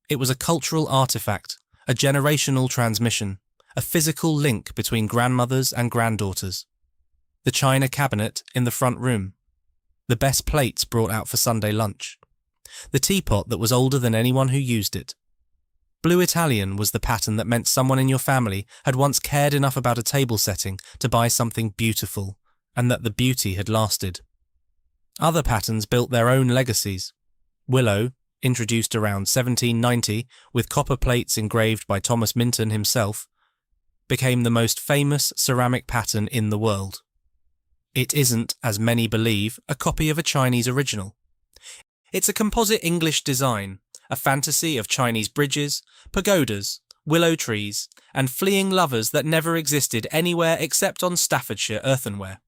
It was a cultural artifact, a generational transmission, a physical link between grandmothers and granddaughters. The china cabinet in the front room. The best plates brought out for Sunday lunch. The teapot that was older than anyone who used it. Blue Italian was the pattern that meant someone in your family had once cared enough about a table setting to buy something beautiful, and that the beauty had lasted. Other patterns built their own legacies. Willow, introduced around 1790 with copper plates engraved by Thomas Minton himself, became the most famous ceramic pattern in the world. It isn't, as many believe, a copy of a Chinese original. It's a composite English design, a fantasy of Chinese bridges, pagodas, willow trees, and fleeing lovers that never existed anywhere except on Staffordshire earthenware.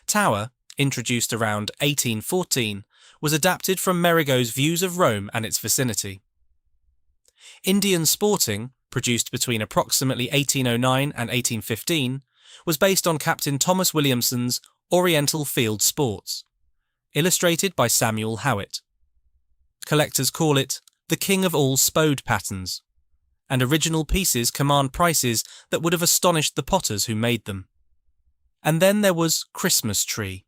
Tower, introduced around 1814, was adapted from Merigo's views of Rome and its vicinity. Indian Sporting, produced between approximately 1809 and 1815, was based on Captain Thomas Williamson's Oriental Field Sports, illustrated by Samuel Howitt. Collectors call it the king of all Spode patterns, and original pieces command prices that would have astonished the potters who made them. And then there was Christmas Tree.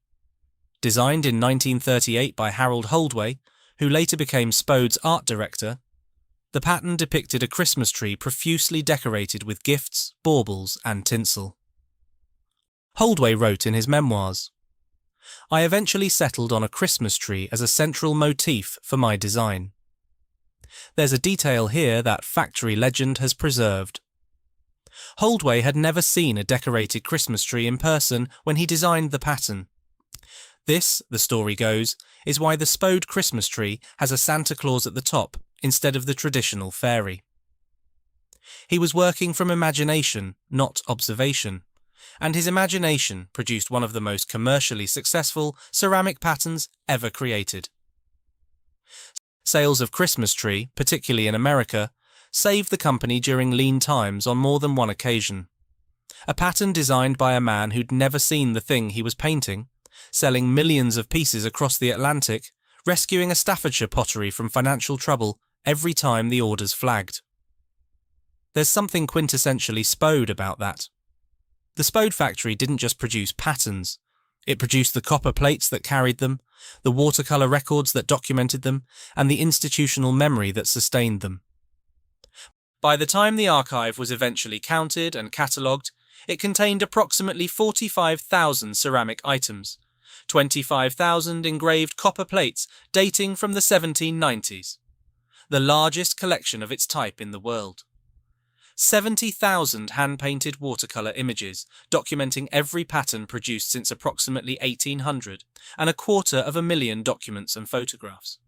Designed in 1938 by Harold Holdway, who later became Spode's art director, the pattern depicted a Christmas tree profusely decorated with gifts, baubles, and tinsel. Holdway wrote in his memoirs, "I eventually settled on a Christmas tree as a central motif for my design. There's a detail here that factory legend has preserved." Holdway had never seen a decorated Christmas tree in person when he designed the pattern. This, the story goes, is why the Spode Christmas tree has a Santa Claus at the top instead of the traditional fairy. He was working from imagination, not observation, and his imagination produced one of the most commercially successful ceramic patterns ever created. Sales of Christmas Tree, particularly in America, saved the company during lean times on more than one occasion. A pattern designed by a man who'd never seen the thing he was painting, selling millions of pieces across the Atlantic, rescuing a Staffordshire pottery from financial trouble every time the orders flagged. There's something quintessentially Spode about that. The Spode factory didn't just produce patterns. It produced the copper plates that carried them, the watercolour records that documented them, and the institutional memory that sustained them. By the time the archive was eventually counted and catalogued, it contained approximately 45,000 ceramic items, 25,000 engraved copper plates dating from the 1790s, the largest collection of its type in the world. 70,000 hand-painted watercolour images documenting every pattern produced since approximately 1800, and 250,000 documents and photographs.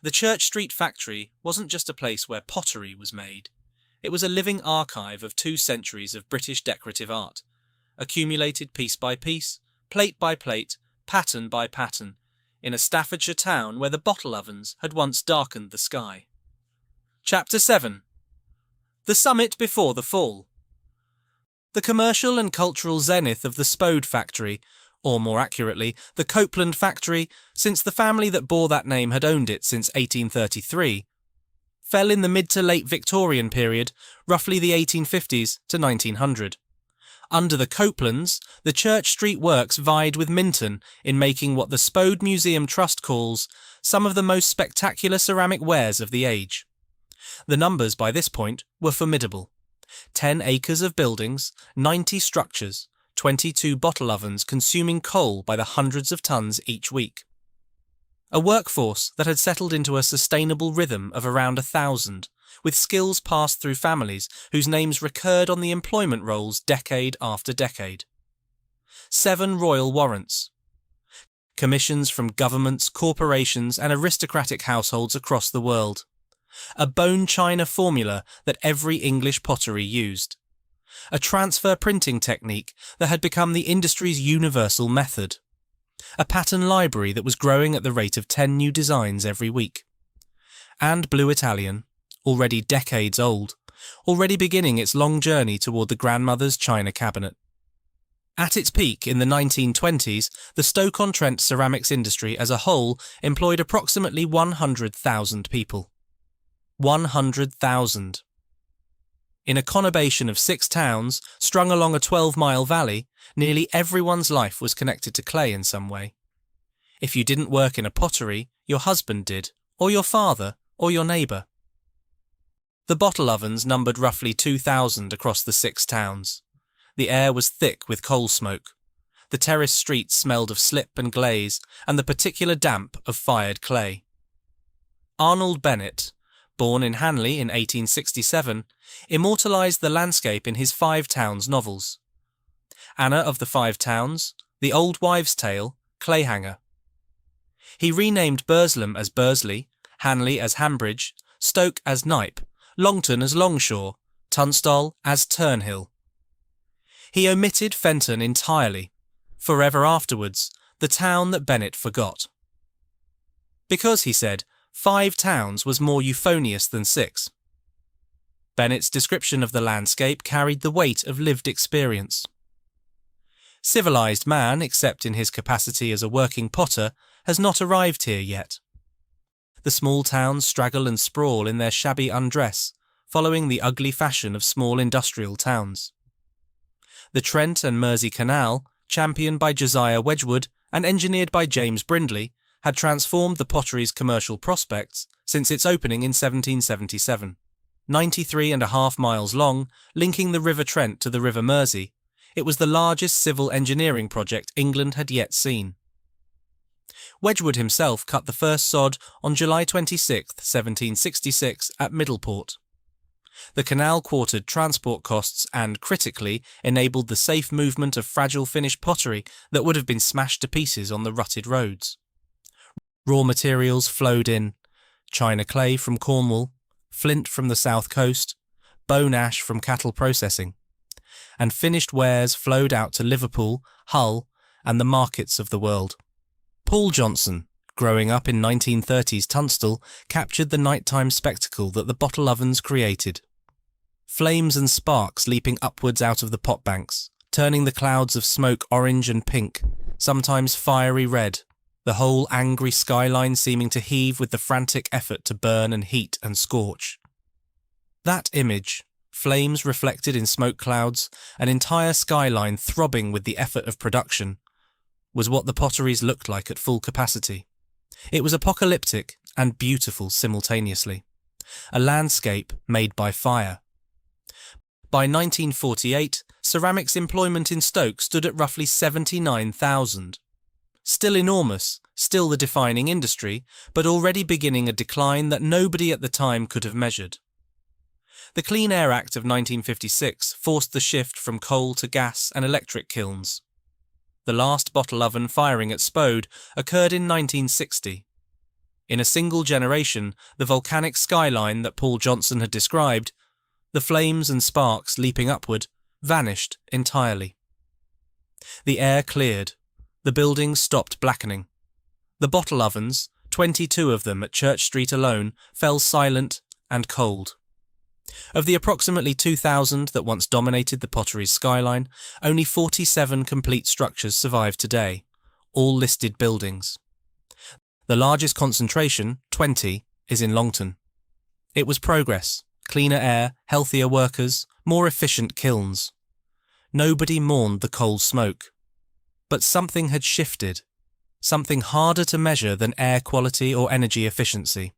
The Church Street factory wasn't just a place where pottery was made. It was a living archive of 2 centuries of British decorative art, accumulated piece by piece, plate by plate, pattern by pattern, in a Staffordshire town where the bottle ovens had once darkened the sky. Chapter 7. The Summit Before the Fall. The commercial and cultural zenith of the Spode factory, or more accurately, the Copeland factory, since the family that bore that name had owned it since 1833, fell in the mid to late Victorian period, roughly the 1850s to 1900. Under the Copelands, the Church Street works vied with Minton in making what the Spode Museum Trust calls some of the most spectacular ceramic wares of the age. The numbers by this point were formidable. 10 acres of buildings, 90 structures, 22 bottle ovens consuming coal by the hundreds of tons each week. A workforce that had settled into a sustainable rhythm of around 1,000, with skills passed through families whose names recurred on the employment rolls decade after decade. 7 royal warrants. Commissions from governments, corporations and aristocratic households across the world. a bone china formula that every English pottery used, a transfer printing technique that had become the industry's universal method, a pattern library that was growing at the rate of 10 new designs every week, and Blue Italian, already decades old, already beginning its long journey toward the grandmother's china cabinet. At its peak in the 1920s, the Stoke-on-Trent ceramics industry as a whole employed approximately 100,000 people. 100,000. In a conurbation of 6 towns, strung along a 12-mile valley, nearly everyone's life was connected to clay in some way. If you didn't work in a pottery, your husband did, or your father, or your neighbour. The bottle ovens numbered roughly 2,000 across the 6 towns. The air was thick with coal smoke. The terraced streets smelled of slip and glaze and the particular damp of fired clay. Arnold Bennett, born in Hanley in 1867, immortalised the landscape in his 5 Towns novels. Anna of the 5 Towns, The Old Wives' Tale, Clayhanger. He renamed Burslem as Bursley, Hanley as Hambridge, Stoke as Knype, Longton as Longshaw, Tunstall as Turnhill. He omitted Fenton entirely, forever afterwards, the town that Bennett forgot. Because, he said, 5 towns was more euphonious than 6. Bennett's description of the landscape carried the weight of lived experience. Civilised man, except in his capacity as a working potter, has not arrived here yet. The small towns straggle and sprawl in their shabby undress, following the ugly fashion of small industrial towns. The Trent and Mersey Canal, championed by Josiah Wedgwood and engineered by James Brindley, had transformed the pottery's commercial prospects since its opening in 1777. 93.5 miles long, linking the River Trent to the River Mersey, it was the largest civil engineering project England had yet seen. Wedgwood himself cut the first sod on July 26, 1766, at Middleport. The canal quartered transport costs and, critically, enabled the safe movement of fragile finished pottery that would have been smashed to pieces on the rutted roads. Raw materials flowed in: china clay from Cornwall, flint from the south coast, bone ash from cattle processing, and finished wares flowed out to Liverpool, Hull, and the markets of the world. Paul Johnson, growing up in 1930s Tunstall, captured the nighttime spectacle that the bottle ovens created. Flames and sparks leaping upwards out of the pot banks, turning the clouds of smoke orange and pink, sometimes fiery red, the whole angry skyline seeming to heave with the frantic effort to burn and heat and scorch. That image, flames reflected in smoke clouds, an entire skyline throbbing with the effort of production, was what the potteries looked like at full capacity. It was apocalyptic and beautiful simultaneously, a landscape made by fire. By 1948, ceramics employment in Stoke stood at roughly 79,000. Still enormous, still the defining industry, but already beginning a decline that nobody at the time could have measured. The Clean Air Act of 1956 forced the shift from coal to gas and electric kilns. The last bottle oven firing at Spode occurred in 1960. In a single generation, the volcanic skyline that Paul Johnson had described, the flames and sparks leaping upward, vanished entirely. The air cleared. The buildings stopped blackening. The bottle ovens, 22 of them at Church Street alone, fell silent and cold. Of the approximately 2,000 that once dominated the pottery's skyline, only 47 complete structures survive today, all listed buildings. The largest concentration, 20, is in Longton. It was progress, cleaner air, healthier workers, more efficient kilns. Nobody mourned the coal smoke. But something had shifted, something harder to measure than air quality or energy efficiency.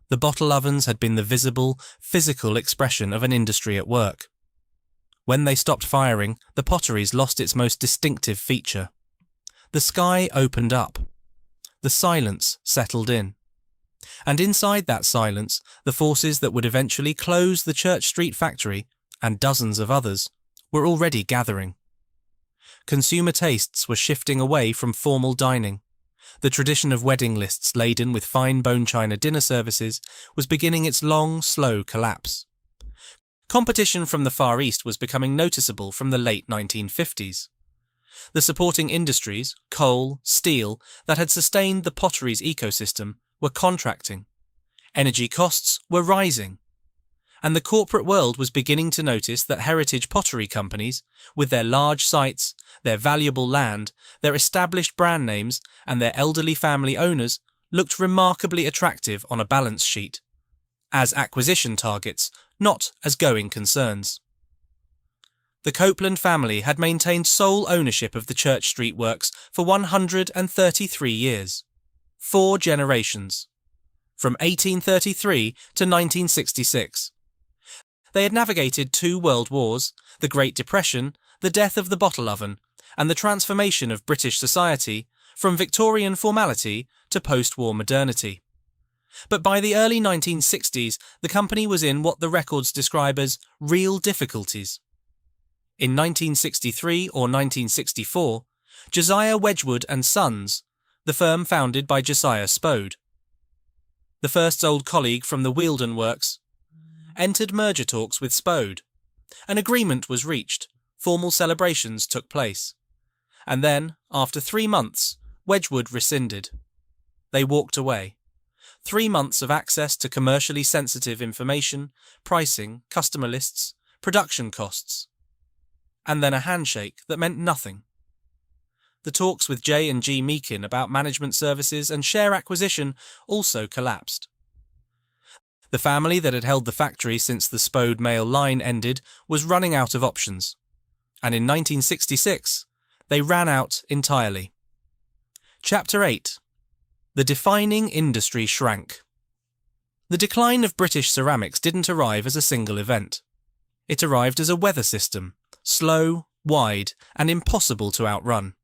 The bottle ovens had been the visible, physical expression of an industry at work. When they stopped firing, the potteries lost its most distinctive feature. The sky opened up. The silence settled in. And inside that silence, the forces that would eventually close the Church Street factory, and dozens of others, were already gathering. Consumer tastes were shifting away from formal dining. The tradition of wedding lists laden with fine bone china dinner services was beginning its long, slow collapse. Competition from the Far East was becoming noticeable from the late 1950s. The supporting industries, coal, steel, that had sustained the pottery's ecosystem were contracting. Energy costs were rising. And the corporate world was beginning to notice that heritage pottery companies, with their large sites, their valuable land, their established brand names, and their elderly family owners, looked remarkably attractive on a balance sheet, as acquisition targets, not as going concerns. The Copeland family had maintained sole ownership of the Church Street works for 133 years, 4 generations, from 1833 to 1966. They had navigated 2 world wars, the Great Depression, the death of the bottle oven, and the transformation of British society from Victorian formality to post-war modernity. But by the early 1960s, the company was in what the records describe as real difficulties. In 1963 or 1964, Josiah Wedgwood and Sons, the firm founded by Josiah Spode, the first old colleague from the Wealden Works, entered merger talks with Spode. An agreement was reached, formal celebrations took place. And then, after 3 months, Wedgwood rescinded. They walked away. 3 months of access to commercially sensitive information, pricing, customer lists, production costs. And then a handshake that meant nothing. The talks with J&G Meakin about management services and share acquisition also collapsed. The family that had held the factory since the Spode male line ended was running out of options. And in 1966, they ran out entirely. Chapter 8. The defining industry shrank. The decline of British ceramics didn't arrive as a single event. It arrived as a weather system, slow, wide, and impossible to outrun.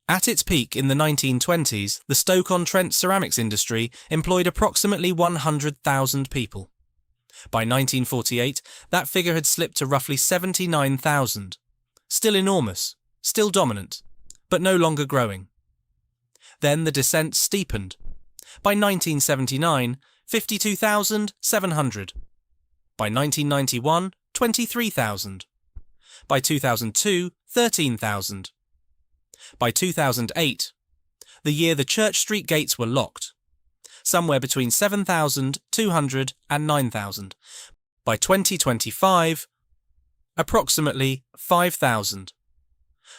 At its peak in the 1920s, the Stoke-on-Trent ceramics industry employed approximately 100,000 people. By 1948, that figure had slipped to roughly 79,000. Still enormous, still dominant, but no longer growing. Then the descent steepened. By 1979, 52,700. By 1991, 23,000. By 2002, 13,000. By 2008, the year the Church Street gates were locked, somewhere between 7,200 and 9,000. By 2025, approximately 5,000.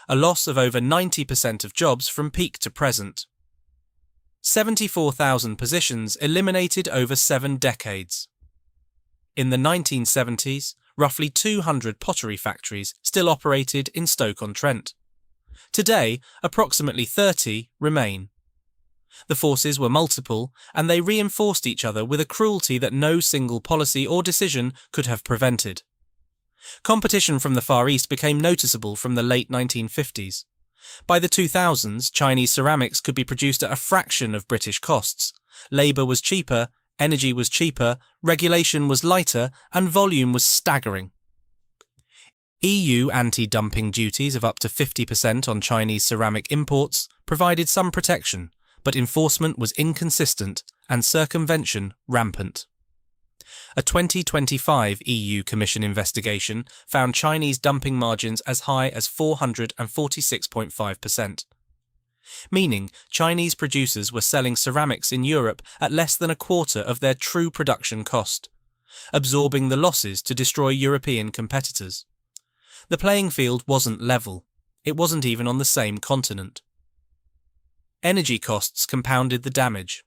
A loss of over 90% of jobs from peak to present. 74,000 positions eliminated over 7 decades. In the 1970s, roughly 200 pottery factories still operated in Stoke-on-Trent. Today, approximately 30 remain. The forces were multiple, and they reinforced each other with a cruelty that no single policy or decision could have prevented. Competition from the Far East became noticeable from the late 1950s. By the 2000s, Chinese ceramics could be produced at a fraction of British costs. Labour was cheaper, energy was cheaper, regulation was lighter, and volume was staggering. EU anti-dumping duties of up to 50% on Chinese ceramic imports provided some protection, but enforcement was inconsistent and circumvention rampant. A 2025 EU Commission investigation found Chinese dumping margins as high as 446.5%, meaning Chinese producers were selling ceramics in Europe at less than a quarter of their true production cost, absorbing the losses to destroy European competitors. The playing field wasn't level. It wasn't even on the same continent. Energy costs compounded the damage.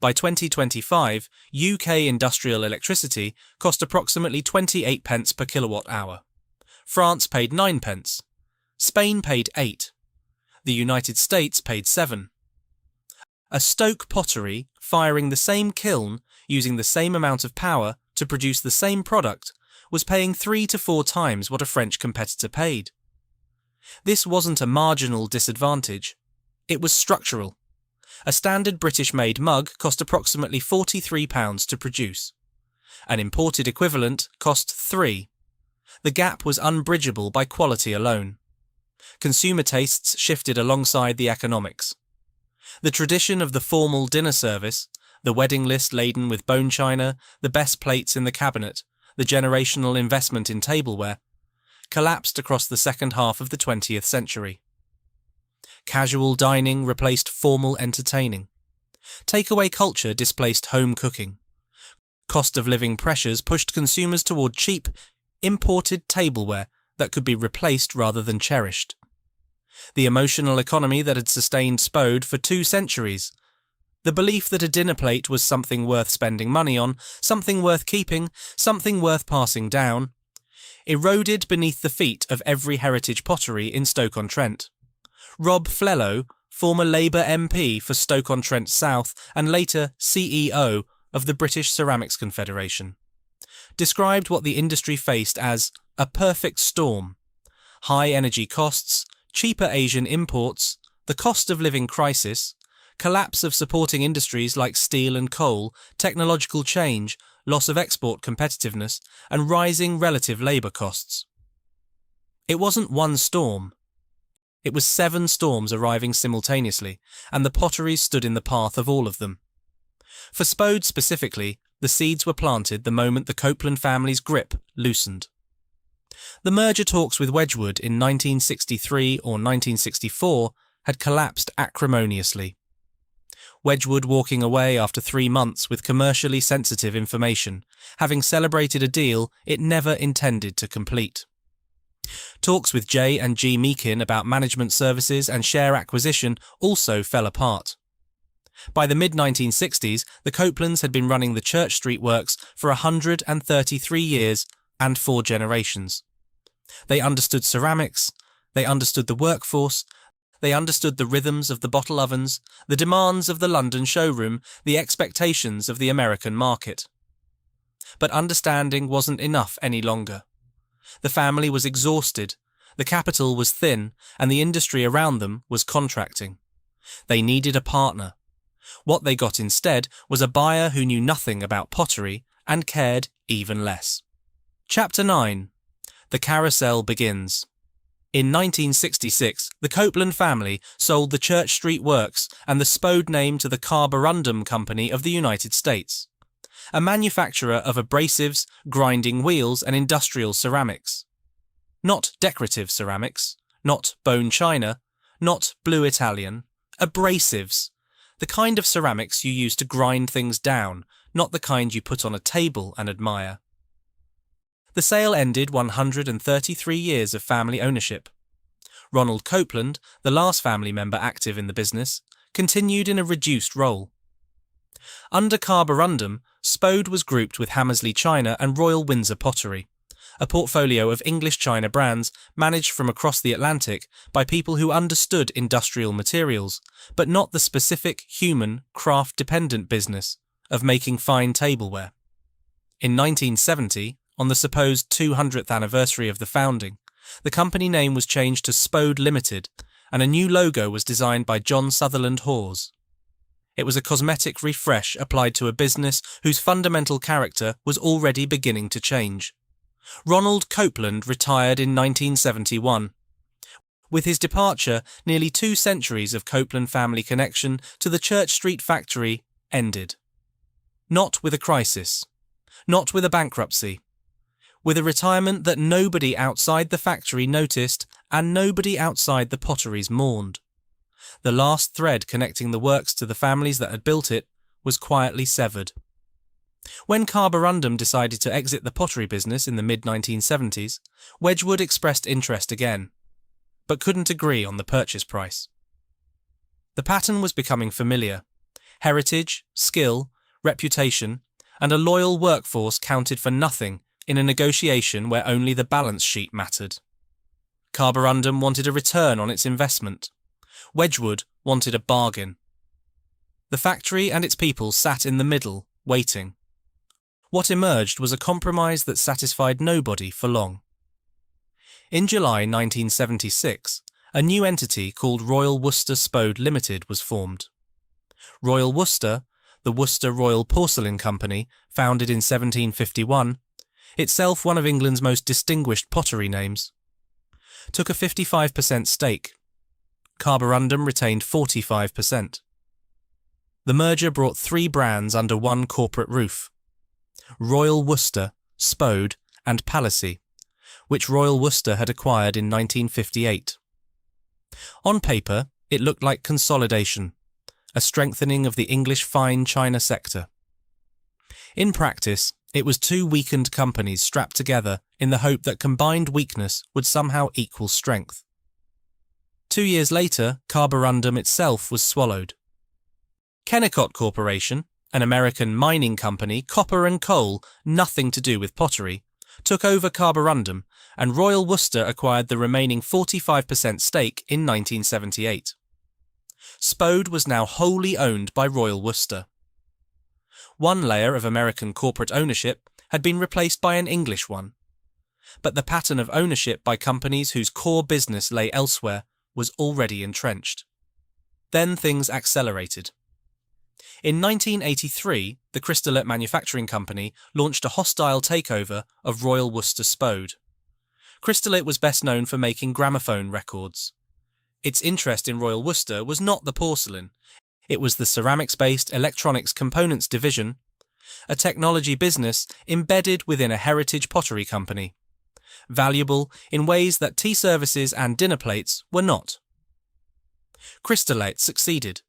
By 2025, UK industrial electricity cost approximately 28 pence per kilowatt hour. France paid 9 pence. Spain paid 8. The United States paid 7. A Stoke pottery firing the same kiln using the same amount of power to produce the same product was paying 3 to 4 times what a French competitor paid. This wasn't a marginal disadvantage. It was structural. A standard British-made mug cost approximately £43 to produce. An imported equivalent cost £3. The gap was unbridgeable by quality alone. Consumer tastes shifted alongside the economics. The tradition of the formal dinner service, the wedding list laden with bone china, the best plates in the cabinet, the generational investment in tableware, collapsed across the second half of the 20th century. Casual dining replaced formal entertaining. Takeaway culture displaced home cooking. Cost of living pressures pushed consumers toward cheap, imported tableware that could be replaced rather than cherished. The emotional economy that had sustained Spode for 2 centuries, the belief that a dinner plate was something worth spending money on, something worth keeping, something worth passing down, eroded beneath the feet of every heritage pottery in Stoke-on-Trent. Rob Flello, former Labour MP for Stoke-on-Trent South and later CEO of the British Ceramics Confederation, described what the industry faced as a perfect storm: high energy costs, cheaper Asian imports, the cost of living crisis, collapse of supporting industries like steel and coal, technological change, loss of export competitiveness, and rising relative labour costs. It wasn't one storm. It was 7 storms arriving simultaneously, and the potteries stood in the path of all of them. For Spode specifically, the seeds were planted the moment the Copeland family's grip loosened. The merger talks with Wedgwood in 1963 or 1964 had collapsed acrimoniously. Wedgwood walking away after 3 months with commercially sensitive information, having celebrated a deal it never intended to complete. Talks with J and G Meakin about management services and share acquisition also fell apart. By the mid-1960s, the Copelands had been running the Church Street Works for 133 years and 4 generations. They understood ceramics, they understood the workforce, they understood the rhythms of the bottle ovens, the demands of the London showroom, the expectations of the American market. But understanding wasn't enough any longer. The family was exhausted, the capital was thin, and the industry around them was contracting. They needed a partner. What they got instead was a buyer who knew nothing about pottery and cared even less. Chapter 9. The Carousel begins. In 1966, the Copeland family sold the Church Street Works and the Spode name to the Carborundum Company of the United States, a manufacturer of abrasives, grinding wheels and industrial ceramics. Not decorative ceramics, not bone china, not blue Italian, abrasives, the kind of ceramics you use to grind things down, not the kind you put on a table and admire. The sale ended 133 years of family ownership. Ronald Copeland, the last family member active in the business, continued in a reduced role. Under Carborundum, Spode was grouped with Hammersley China and Royal Windsor Pottery, a portfolio of English china brands managed from across the Atlantic by people who understood industrial materials, but not the specific human, craft-dependent business of making fine tableware. In 1970, on the supposed 200th anniversary of the founding, the company name was changed to Spode Limited, and a new logo was designed by John Sutherland Hawes. It was a cosmetic refresh applied to a business whose fundamental character was already beginning to change. Ronald Copeland retired in 1971. With his departure, nearly 2 centuries of Copeland family connection to the Church Street factory ended. Not with a crisis. Not with a bankruptcy. With a retirement that nobody outside the factory noticed and nobody outside the potteries mourned. The last thread connecting the works to the families that had built it was quietly severed. When Carborundum decided to exit the pottery business in the mid-1970s, Wedgwood expressed interest again, but couldn't agree on the purchase price. The pattern was becoming familiar. Heritage, skill, reputation, and a loyal workforce counted for nothing in a negotiation where only the balance sheet mattered. Carborundum wanted a return on its investment. Wedgwood wanted a bargain. The factory and its people sat in the middle, waiting. What emerged was a compromise that satisfied nobody for long. In July 1976, a new entity called Royal Worcester Spode Limited was formed. Royal Worcester, the Worcester Royal Porcelain Company, founded in 1751, itself one of England's most distinguished pottery names, took a 55% stake. Carborundum retained 45%. The merger brought 3 brands under one corporate roof: Royal Worcester, Spode and Palissy, which Royal Worcester had acquired in 1958. On paper, it looked like consolidation, a strengthening of the English fine china sector. In practice, it was 2 weakened companies strapped together in the hope that combined weakness would somehow equal strength. 2 years later, Carborundum itself was swallowed. Kennecott Corporation, an American mining company, copper and coal, nothing to do with pottery, took over Carborundum, and Royal Worcester acquired the remaining 45% stake in 1978. Spode was now wholly owned by Royal Worcester. One layer of American corporate ownership had been replaced by an English one, but the pattern of ownership by companies whose core business lay elsewhere was already entrenched. Then things accelerated. In 1983, the Crystallate Manufacturing Company launched a hostile takeover of Royal Worcester Spode. Crystallate was best known for making gramophone records. Its interest in Royal Worcester was not the porcelain. It was the ceramics-based electronics components division, a technology business embedded within a heritage pottery company, valuable in ways that tea services and dinner plates were not. Crystallate succeeded.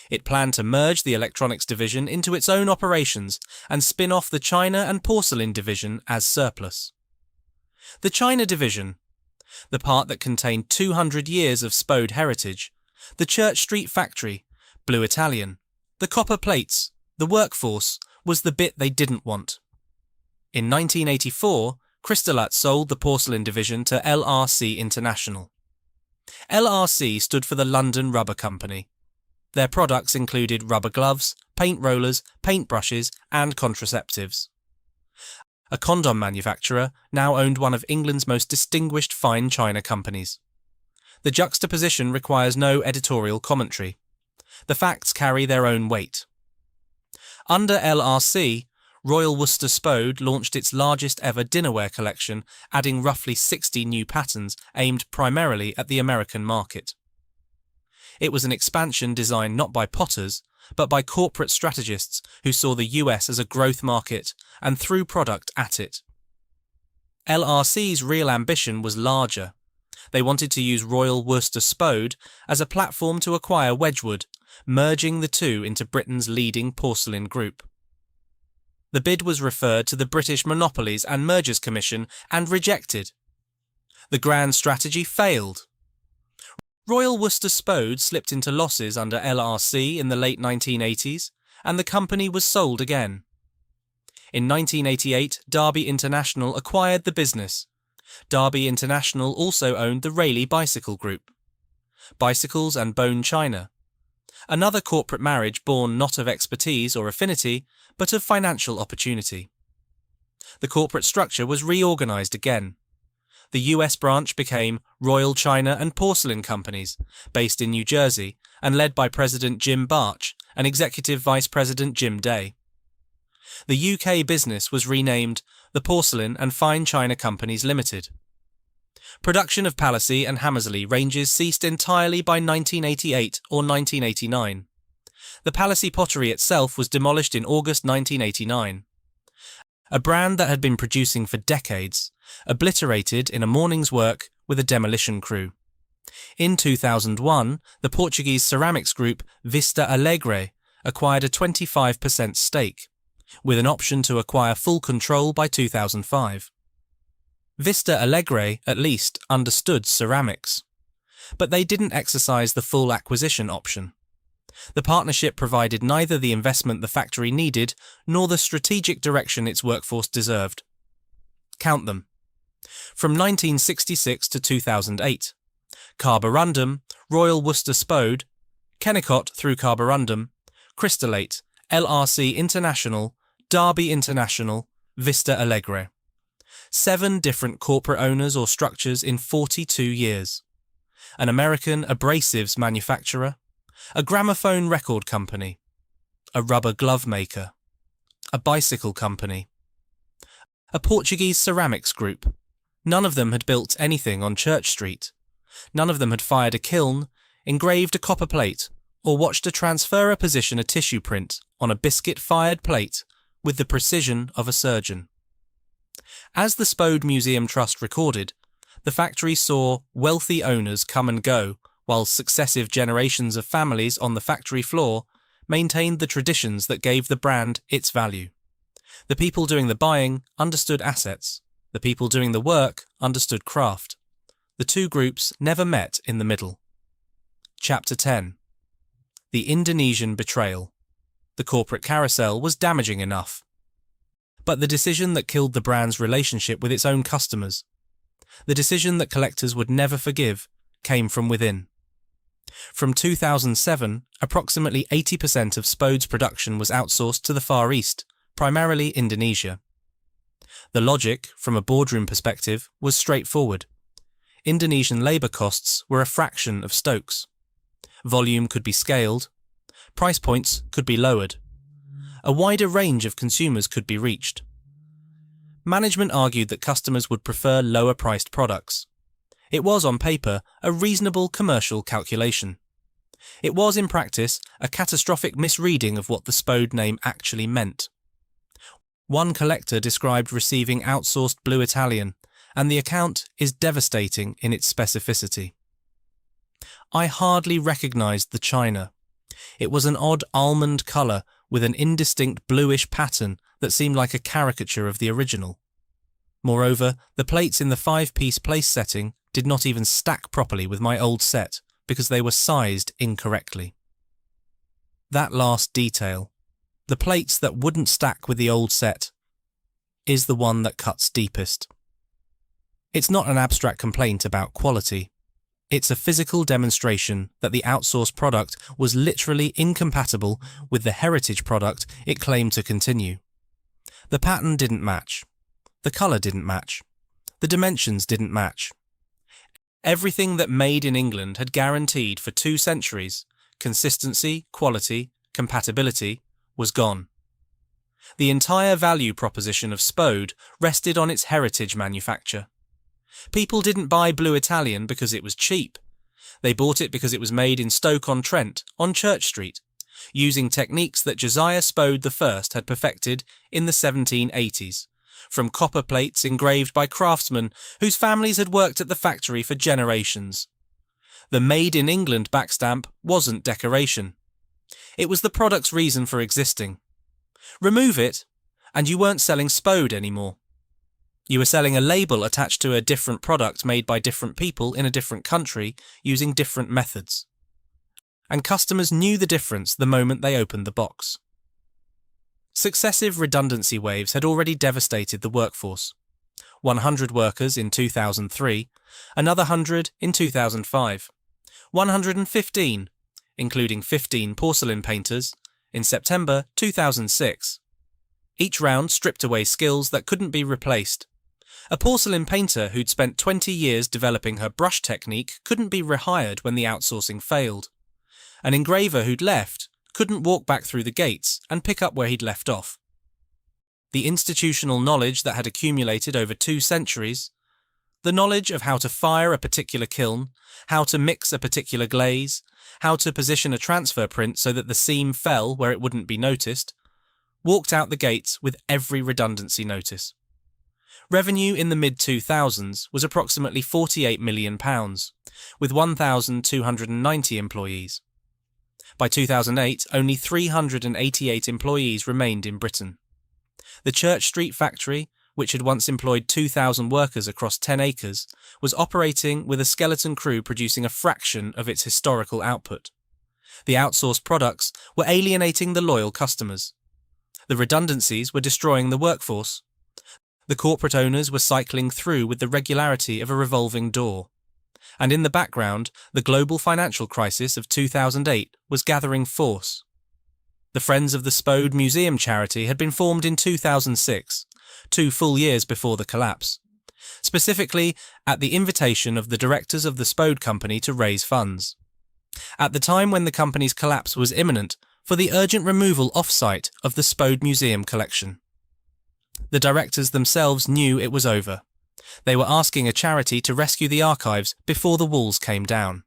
It planned to merge the electronics division into its own operations and spin off the China and porcelain division as surplus. The China division, the part that contained 200 years of Spode heritage, the Church Street factory, Blue Italian, the copper plates, the workforce, was the bit they didn't want. In 1984, Crystallate sold the porcelain division to LRC International. LRC stood for the London Rubber Company. Their products included rubber gloves, paint rollers, paintbrushes, and contraceptives. A condom manufacturer now owned one of England's most distinguished fine china companies. The juxtaposition requires no editorial commentary. The facts carry their own weight. Under LRC, Royal Worcester Spode launched its largest ever dinnerware collection, adding roughly 60 new patterns aimed primarily at the American market. It was an expansion designed not by potters, but by corporate strategists who saw the US as a growth market and threw product at it. LRC's real ambition was larger. They wanted to use Royal Worcester Spode as a platform to acquire Wedgwood, merging the two into Britain's leading porcelain group. The bid was referred to the British Monopolies and Mergers Commission and rejected. The grand strategy failed. Royal Worcester Spode slipped into losses under LRC in the late 1980s, and the company was sold again. In 1988, Derby International acquired the business. Derby International also owned the Rayleigh Bicycle Group, Bicycles and Bone China, another corporate marriage born not of expertise or affinity, but of financial opportunity. The corporate structure was reorganized again. The US branch became Royal China and Porcelain Companies, based in New Jersey and led by President Jim Barch and Executive Vice President Jim Day. The UK business was renamed the Porcelain and Fine China Companies Limited. Production of Palissy and Hammersley ranges ceased entirely by 1988 or 1989. The Palissy pottery itself was demolished in August 1989. A brand that had been producing for decades, obliterated in a morning's work with a demolition crew. In 2001, the Portuguese ceramics group Vista Alegre acquired a 25% stake, with an option to acquire full control by 2005. Vista Alegre, at least, understood ceramics, but they didn't exercise the full acquisition option. The partnership provided neither the investment the factory needed nor the strategic direction its workforce deserved. Count them. From 1966 to 2008, Carborundum, Royal Worcester Spode, Kennecott through Carborundum, Crystallate, LRC International, Derby International, Vista Alegre. 7 different corporate owners or structures in 42 years. An American abrasives manufacturer, a gramophone record company, a rubber glove maker, a bicycle company, a Portuguese ceramics group. None of them had built anything on Church Street. None of them had fired a kiln, engraved a copper plate, or watched a transferer position a tissue print on a biscuit-fired plate with the precision of a surgeon. As the Spode Museum Trust recorded, the factory saw wealthy owners come and go, while successive generations of families on the factory floor maintained the traditions that gave the brand its value. The people doing the buying understood assets. The people doing the work understood craft. The two groups never met in the middle. Chapter 10. The Indonesian Betrayal. The corporate carousel was damaging enough. But the decision that killed the brand's relationship with its own customers, the decision that collectors would never forgive, came from within. From 2007, approximately 80% of Spode's production was outsourced to the Far East, primarily Indonesia. The logic, from a boardroom perspective, was straightforward. Indonesian labour costs were a fraction of Stoke's. Volume could be scaled. Price points could be lowered. A wider range of consumers could be reached. Management argued that customers would prefer lower-priced products. It was, on paper, a reasonable commercial calculation. It was, in practice, a catastrophic misreading of what the Spode name actually meant. One collector described receiving outsourced blue Italian, and the account is devastating in its specificity. I hardly recognised the china. It was an odd almond colour with an indistinct bluish pattern that seemed like a caricature of the original. Moreover, the plates in the 5-piece place setting did not even stack properly with my old set because they were sized incorrectly. That last detail, the plates that wouldn't stack with the old set, is the one that cuts deepest. It's not an abstract complaint about quality. It's a physical demonstration that the outsourced product was literally incompatible with the heritage product it claimed to continue. The pattern didn't match. The colour didn't match. The dimensions didn't match. Everything that Made in England had guaranteed for 2 centuries, consistency, quality, compatibility, was gone. The entire value proposition of Spode rested on its heritage manufacture. People didn't buy blue Italian because it was cheap. They bought it because it was made in Stoke-on-Trent, on Church Street, using techniques that Josiah Spode I had perfected in the 1780s, from copper plates engraved by craftsmen whose families had worked at the factory for generations. The Made in England backstamp wasn't decoration. It was the product's reason for existing. Remove it, and you weren't selling Spode anymore. You were selling a label attached to a different product made by different people in a different country using different methods. And customers knew the difference the moment they opened the box. Successive redundancy waves had already devastated the workforce. 100 workers in 2003, another 100 in 2005, 115, including 15 porcelain painters, in September 2006. Each round stripped away skills that couldn't be replaced. A porcelain painter who'd spent 20 years developing her brush technique couldn't be rehired when the outsourcing failed. An engraver who'd left couldn't walk back through the gates and pick up where he'd left off. The institutional knowledge that had accumulated over 2 centuries, the knowledge of how to fire a particular kiln, how to mix a particular glaze, how to position a transfer print so that the seam fell where it wouldn't be noticed, walked out the gates with every redundancy notice. Revenue in the mid-2000s was approximately £48 million, with 1,290 employees. By 2008, only 388 employees remained in Britain. The Church Street factory, which had once employed 2,000 workers across 10 acres, was operating with a skeleton crew producing a fraction of its historical output. The outsourced products were alienating the loyal customers. The redundancies were destroying the workforce. The corporate owners were cycling through with the regularity of a revolving door. And in the background, the global financial crisis of 2008 was gathering force. The Friends of the Spode Museum charity had been formed in 2006, 2 full years before the collapse, specifically at the invitation of the directors of the Spode Company to raise funds. At the time when the company's collapse was imminent, for the urgent removal off-site of the Spode Museum collection. The directors themselves knew it was over. They were asking a charity to rescue the archives before the walls came down.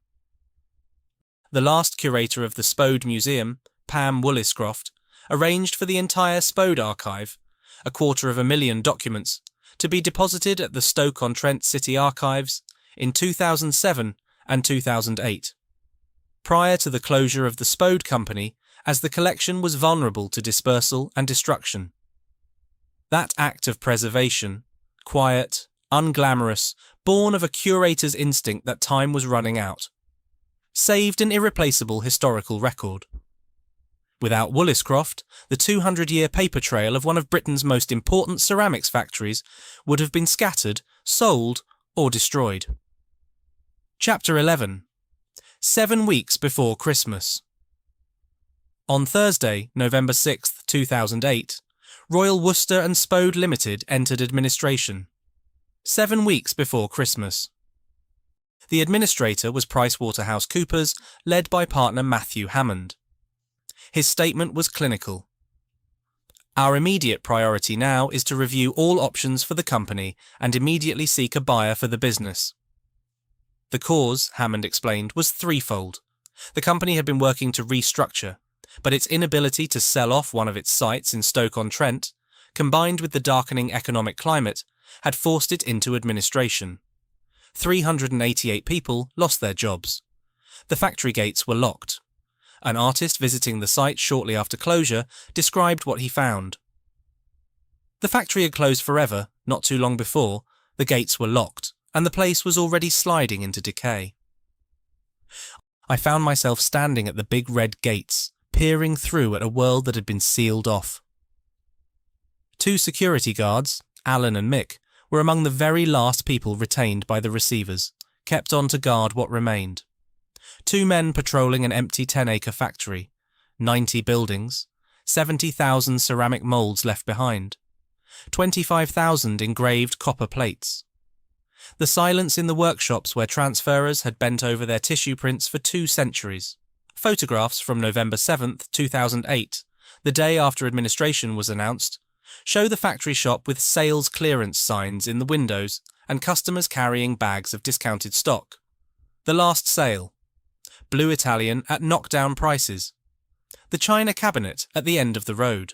The last curator of the Spode Museum, Pam Woolliscroft, arranged for the entire Spode archive, 250,000 documents, to be deposited at the Stoke-on-Trent City Archives in 2007 and 2008, prior to the closure of the Spode Company, as the collection was vulnerable to dispersal and destruction. That act of preservation, quiet, unglamorous, born of a curator's instinct that time was running out, saved an irreplaceable historical record. Without Woolliscroft, the 200-year paper trail of one of Britain's most important ceramics factories would have been scattered, sold, or destroyed. Chapter 11. 7 weeks before Christmas. On Thursday, November 6, 2008, Royal Worcester and Spode Limited entered administration. 7 weeks before Christmas. The administrator was PricewaterhouseCoopers, led by partner Matthew Hammond. His statement was clinical. Our immediate priority now is to review all options for the company and immediately seek a buyer for the business. The cause, Hammond explained, was threefold. The company had been working to restructure, but its inability to sell off one of its sites in Stoke-on-Trent, combined with the darkening economic climate, had forced it into administration. 388 people lost their jobs. The factory gates were locked. An artist visiting the site shortly after closure described what he found. The factory had closed forever, not too long before, the gates were locked, and the place was already sliding into decay. I found myself standing at the big red gates, peering through at a world that had been sealed off. 2 security guards, Alan and Mick, were among the very last people retained by the receivers, kept on to guard what remained. 2 men patrolling an empty 10-acre factory, 90 buildings, 70,000 ceramic moulds left behind, 25,000 engraved copper plates. The silence in the workshops where transferers had bent over their tissue prints for 2 centuries. Photographs from November 7, 2008, the day after administration was announced, show the factory shop with sales clearance signs in the windows and customers carrying bags of discounted stock. The last sale. Blue Italian at knockdown prices. The china cabinet at the end of the road.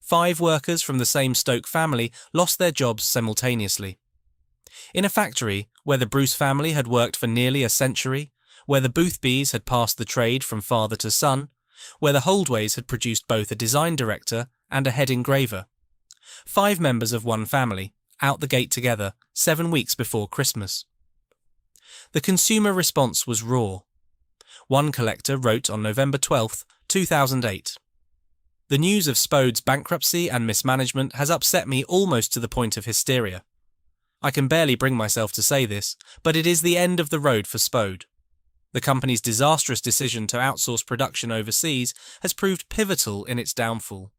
5 workers from the same Stoke family lost their jobs simultaneously. In a factory where the Bruce family had worked for nearly a century, where the Boothbys had passed the trade from father to son, where the Holdways had produced both a design director and a head engraver. 5 members of one family, out the gate together, 7 weeks before Christmas. The consumer response was raw. One collector wrote on November 12, 2008, "The news of Spode's bankruptcy and mismanagement has upset me almost to the point of hysteria. I can barely bring myself to say this, but it is the end of the road for Spode. The company's disastrous decision to outsource production overseas has proved pivotal in its downfall.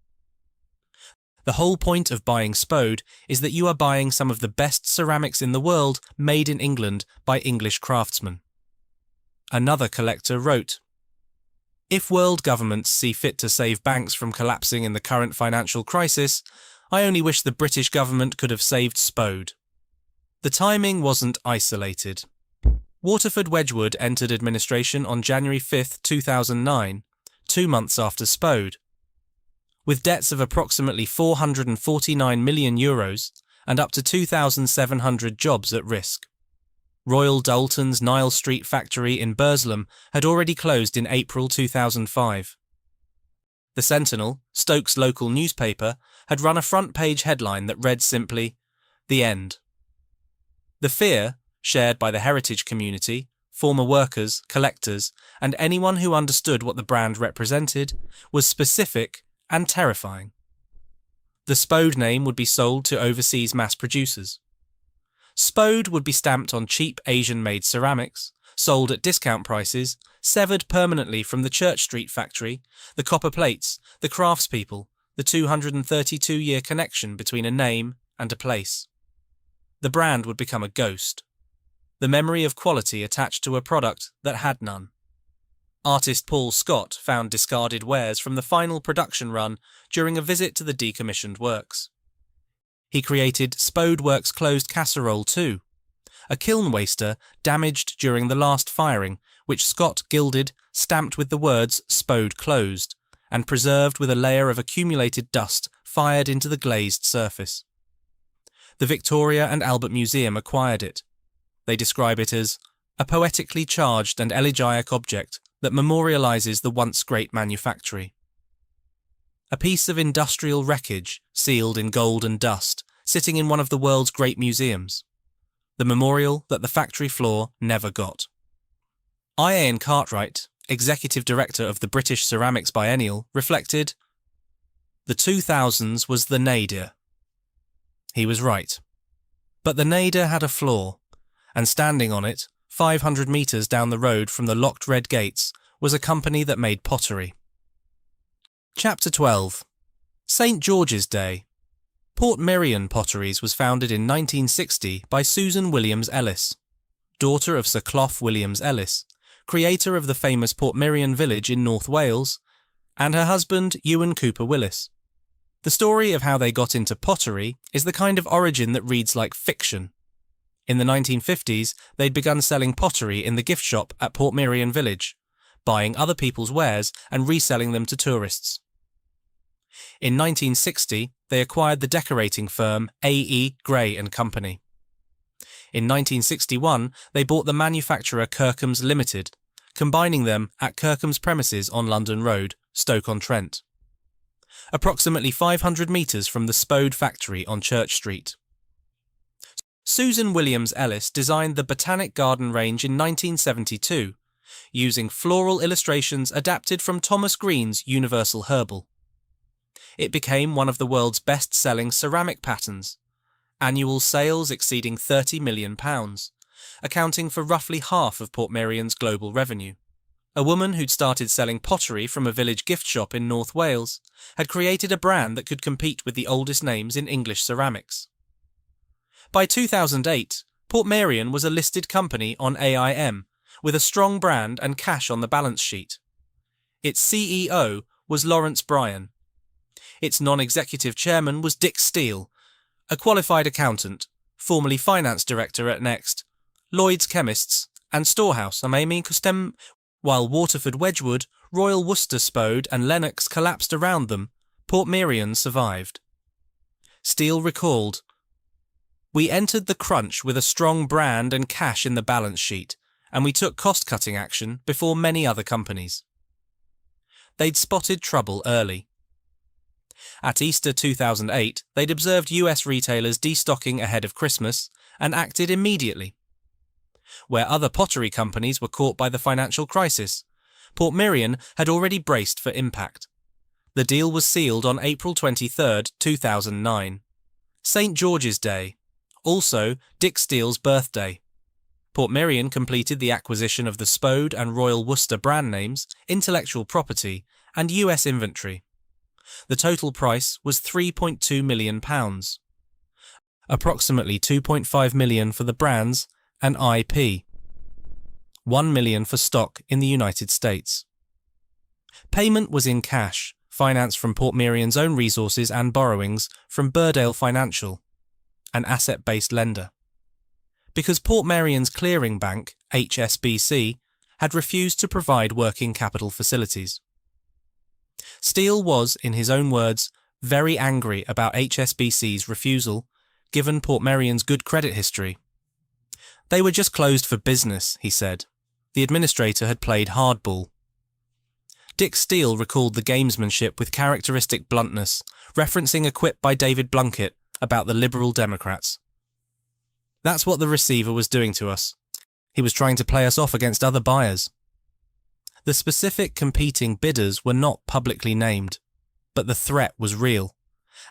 The whole point of buying Spode is that you are buying some of the best ceramics in the world made in England by English craftsmen." Another collector wrote, "If world governments see fit to save banks from collapsing in the current financial crisis, I only wish the British government could have saved Spode." The timing wasn't isolated. Waterford Wedgwood entered administration on January 5, 2009, 2 months after Spode. With debts of approximately €449 million and up to 2,700 jobs at risk. Royal Doulton's Nile Street factory in Burslem had already closed in April 2005. The Sentinel, Stoke's local newspaper, had run a front-page headline that read simply, "The End." The fear, shared by the heritage community, former workers, collectors, and anyone who understood what the brand represented, was specific and terrifying. The Spode name would be sold to overseas mass producers. Spode would be stamped on cheap Asian-made ceramics, sold at discount prices, severed permanently from the Church Street factory, the copper plates, the craftspeople, the 232-year connection between a name and a place. The brand would become a ghost. The memory of quality attached to a product that had none. Artist Paul Scott found discarded wares from the final production run during a visit to the decommissioned works. He created Spode Works Closed Casserole 2, a kiln waster damaged during the last firing which Scott gilded, stamped with the words "Spode closed," and preserved with a layer of accumulated dust fired into the glazed surface. The Victoria and Albert Museum acquired it. They describe it as a poetically charged and elegiac object that memorialises the once great manufactory. A piece of industrial wreckage sealed in gold and dust, sitting in one of the world's great museums. The memorial that the factory floor never got. Ian Cartwright, executive director of the British Ceramics Biennial, reflected, "The 2000s was the nadir." He was right. But the nadir had a flaw, and standing on it, 500 metres down the road from the locked red gates, was a company that made pottery. Chapter 12. St. George's Day. Port Merion Potteries was founded in 1960 by Susan Williams Ellis, daughter of Sir Clough Williams Ellis, creator of the famous Port Merion village in North Wales, and her husband Ewan Cooper Willis. The story of how they got into pottery is the kind of origin that reads like fiction. In the 1950s, they'd begun selling pottery in the gift shop at Port Merion village, buying other people's wares and reselling them to tourists. In 1960, they acquired the decorating firm A.E. Gray & Company. In 1961, they bought the manufacturer Kirkham's Limited, combining them at Kirkham's premises on London Road, Stoke-on-Trent, approximately 500 metres from the Spode factory on Church Street. Susan Williams Ellis designed the Botanic Garden range in 1972, using floral illustrations adapted from Thomas Green's Universal Herbal. It became one of the world's best-selling ceramic patterns, annual sales exceeding £30 million, accounting for roughly half of Port Merion's global revenue. A woman who'd started selling pottery from a village gift shop in North Wales had created a brand that could compete with the oldest names in English ceramics. By 2008, Port Merion was a listed company on AIM, with a strong brand and cash on the balance sheet. Its CEO was Lawrence Bryan. Its non-executive chairman was Dick Steele, a qualified accountant, formerly finance director at Next, Lloyd's Chemists, and Storehouse Amy Custom. While Waterford Wedgwood, Royal Worcester Spode and Lennox collapsed around them, Port Merion survived. Steele recalled, "We entered the crunch with a strong brand and cash in the balance sheet, and we took cost-cutting action before many other companies." They'd spotted trouble early. At Easter 2008, they'd observed US retailers destocking ahead of Christmas and acted immediately. Where other pottery companies were caught by the financial crisis, Port Merion had already braced for impact. The deal was sealed on April 23, 2009. St. George's Day, also Dick Steele's birthday. Port Merion completed the acquisition of the Spode and Royal Worcester brand names, intellectual property, and US inventory. The total price was £3.2 million, approximately $2.5 million for the brands and IP, $1 million for stock in the United States. Payment was in cash, financed from Port Merion's own resources and borrowings from Burdale Financial, an asset-based lender. Because Port Merion's clearing bank, HSBC, had refused to provide working capital facilities. Steele was, in his own words, very angry about HSBC's refusal, given Port Merion's good credit history. "They were just closed for business," he said. The administrator had played hardball. Dick Steele recalled the gamesmanship with characteristic bluntness, referencing a quip by David Blunkett about the Liberal Democrats. "That's what the receiver was doing to us. He was trying to play us off against other buyers." The specific competing bidders were not publicly named, but the threat was real,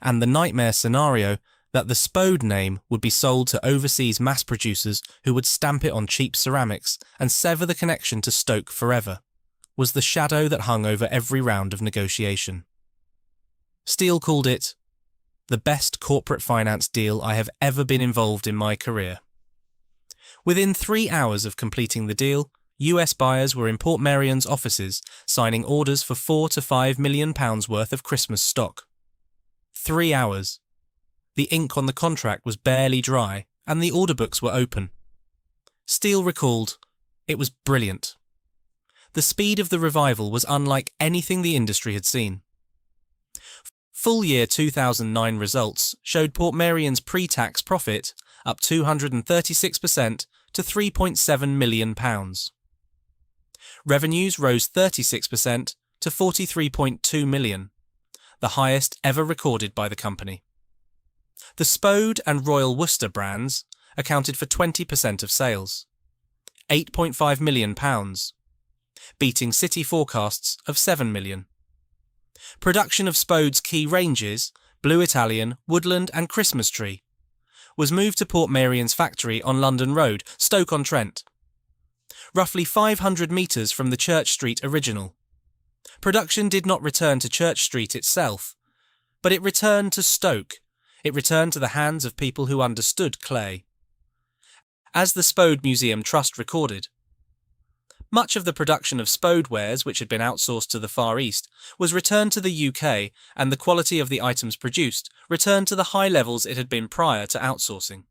and the nightmare scenario that the Spode name would be sold to overseas mass producers who would stamp it on cheap ceramics and sever the connection to Stoke forever, was the shadow that hung over every round of negotiation. Steele called it, "the best corporate finance deal I have ever been involved in my career." Within 3 hours of completing the deal, US buyers were in Port Merion's offices signing orders for £4 to £5 million worth of Christmas stock. 3 hours. The ink on the contract was barely dry and the order books were open. Steele recalled, "It was brilliant. The speed of the revival was unlike anything the industry had seen. Full year 2009 results showed Portmeirion's pre-tax profit up 236% to £3.7 million. Revenues rose 36% to £43.2 million, the highest ever recorded by the company. The Spode and Royal Worcester brands accounted for 20% of sales, £8.5 million, beating city forecasts of £7 million. Production of Spode's key ranges, Blue Italian, Woodland and Christmas Tree, was moved to Portmeirion's factory on London Road, Stoke-on-Trent, roughly 500 metres from the Church Street original. Production did not return to Church Street itself, but it returned to Stoke. It returned to the hands of people who understood clay. As the Spode Museum Trust recorded, much of the production of Spode wares, which had been outsourced to the Far East, was returned to the UK, and the quality of the items produced returned to the high levels it had been prior to outsourcing.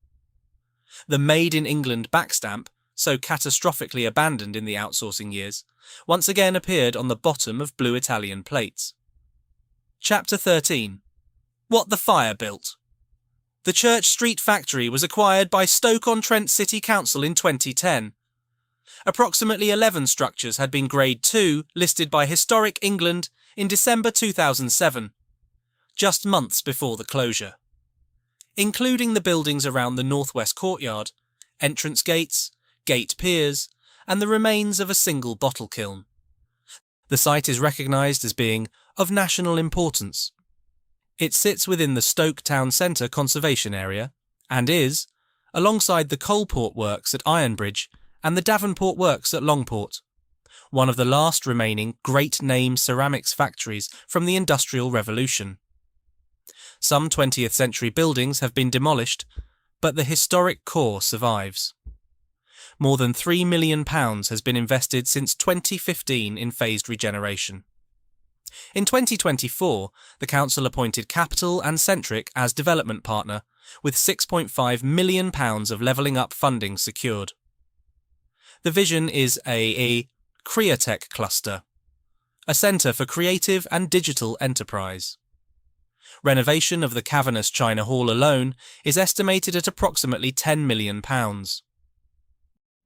The Made in England backstamp, so catastrophically abandoned in the outsourcing years, once again appeared on the bottom of Blue Italian plates. Chapter 13. What the Fire Built. The Church Street factory was acquired by Stoke-on-Trent City Council in 2010. Approximately 11 structures had been Grade 2 listed by Historic England in December 2007, just months before the closure, including the buildings around the northwest courtyard, entrance gates, gate piers, and the remains of a single bottle kiln. The site is recognised as being of national importance. It sits within the Stoke Town Centre Conservation Area and is, alongside the Coalport Works at Ironbridge and the Davenport Works at Longport, one of the last remaining great name ceramics factories from the Industrial Revolution. Some 20th century buildings have been demolished, but the historic core survives. More than £3 million has been invested since 2015 in phased regeneration. In 2024, the council appointed Capital and Centric as development partner, with £6.5 million of levelling up funding secured. The vision is a Createch cluster, a centre for creative and digital enterprise. Renovation of the cavernous China Hall alone is estimated at approximately £10 million.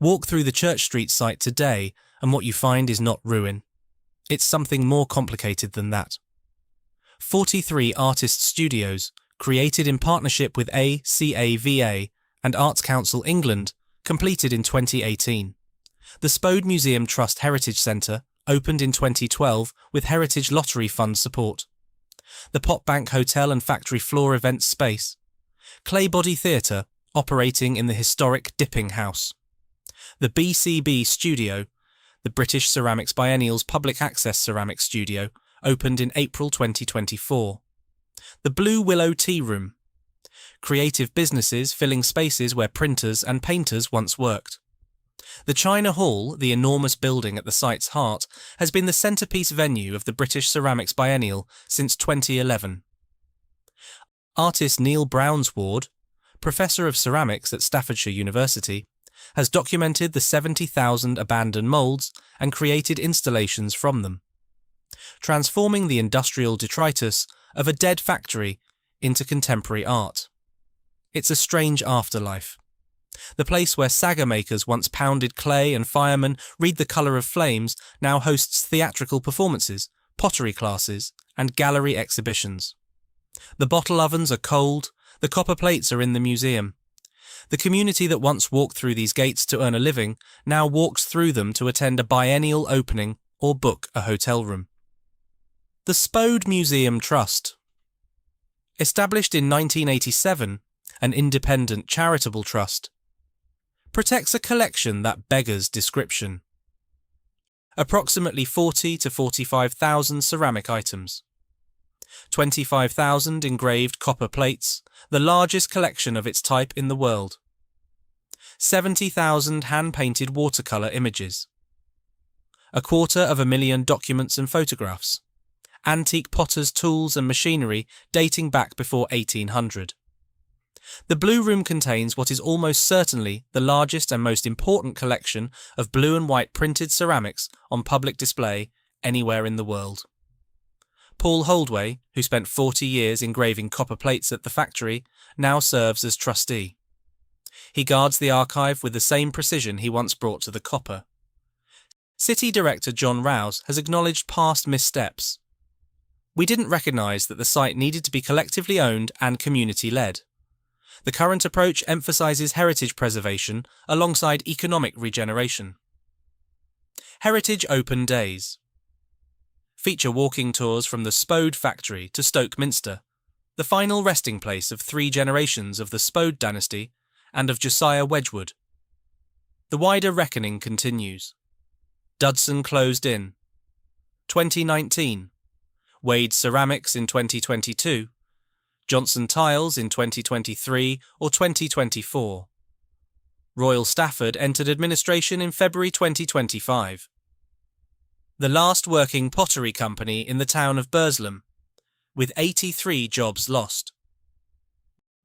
Walk through the Church Street site today and what you find is not ruin. It's something more complicated than that. 43 artist studios, created in partnership with ACAVA and Arts Council England, completed in 2018. The Spode Museum Trust Heritage Centre opened in 2012 with Heritage Lottery Fund support. The Potbank Hotel and Factory Floor events space. Claybody Theatre, operating in the historic Dipping House. The BCB Studio, the British Ceramics Biennial's public access ceramics studio, opened in April 2024. The Blue Willow Tea Room. Creative businesses filling spaces where printers and painters once worked. The China Hall, the enormous building at the site's heart, has been the centrepiece venue of the British Ceramics Biennial since 2011. Artist Neil Brownsward, Professor of Ceramics at Staffordshire University, has documented the 70,000 abandoned moulds and created installations from them, transforming the industrial detritus of a dead factory into contemporary art. It's a strange afterlife. The place where saga makers once pounded clay and firemen read the colour of flames now hosts theatrical performances, pottery classes, and gallery exhibitions. The bottle ovens are cold, the copper plates are in the museum. The community that once walked through these gates to earn a living now walks through them to attend a biennial opening or book a hotel room. The Spode Museum Trust. Established in 1987, an independent charitable trust, protects a collection that beggars description. Approximately 40 to 45,000 ceramic items. 25,000 engraved copper plates, the largest collection of its type in the world. 70,000 hand-painted watercolour images. 250,000 documents and photographs. Antique potters' tools and machinery dating back before 1800. The Blue Room contains what is almost certainly the largest and most important collection of blue and white printed ceramics on public display anywhere in the world. Paul Holdway, who spent 40 years engraving copper plates at the factory, now serves as trustee. He guards the archive with the same precision he once brought to the copper. City Director John Rouse has acknowledged past missteps. We didn't recognise that the site needed to be collectively owned and community-led. The current approach emphasises heritage preservation alongside economic regeneration. Heritage Open Days feature walking tours from the Spode factory to Stoke Minster, the final resting place of 3 generations of the Spode dynasty and of Josiah Wedgwood. The wider reckoning continues. Dudson closed in. 2019. Wade Ceramics in 2022. Johnson Tiles in 2023 or 2024. Royal Stafford entered administration in February 2025. The last working pottery company in the town of Burslem, with 83 jobs lost.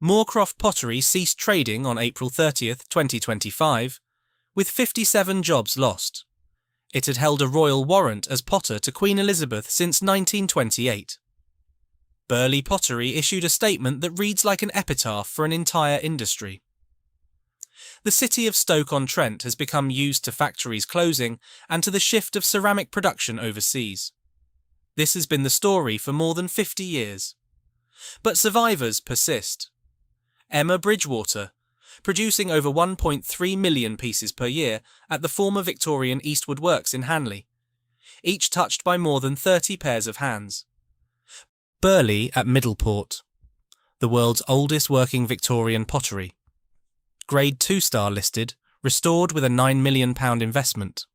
Moorcroft Pottery ceased trading on April 30th, 2025, with 57 jobs lost. It had held a royal warrant as potter to Queen Elizabeth since 1928. Burley Pottery issued a statement that reads like an epitaph for an entire industry. The city of Stoke-on-Trent has become used to factories closing and to the shift of ceramic production overseas. This has been the story for more than 50 years. But survivors persist. Emma Bridgewater, producing over 1.3 million pieces per year at the former Victorian Eastwood Works in Hanley, each touched by more than 30 pairs of hands. Burley at Middleport, the world's oldest working Victorian pottery. Grade 2-star listed, restored with a £9 million investment.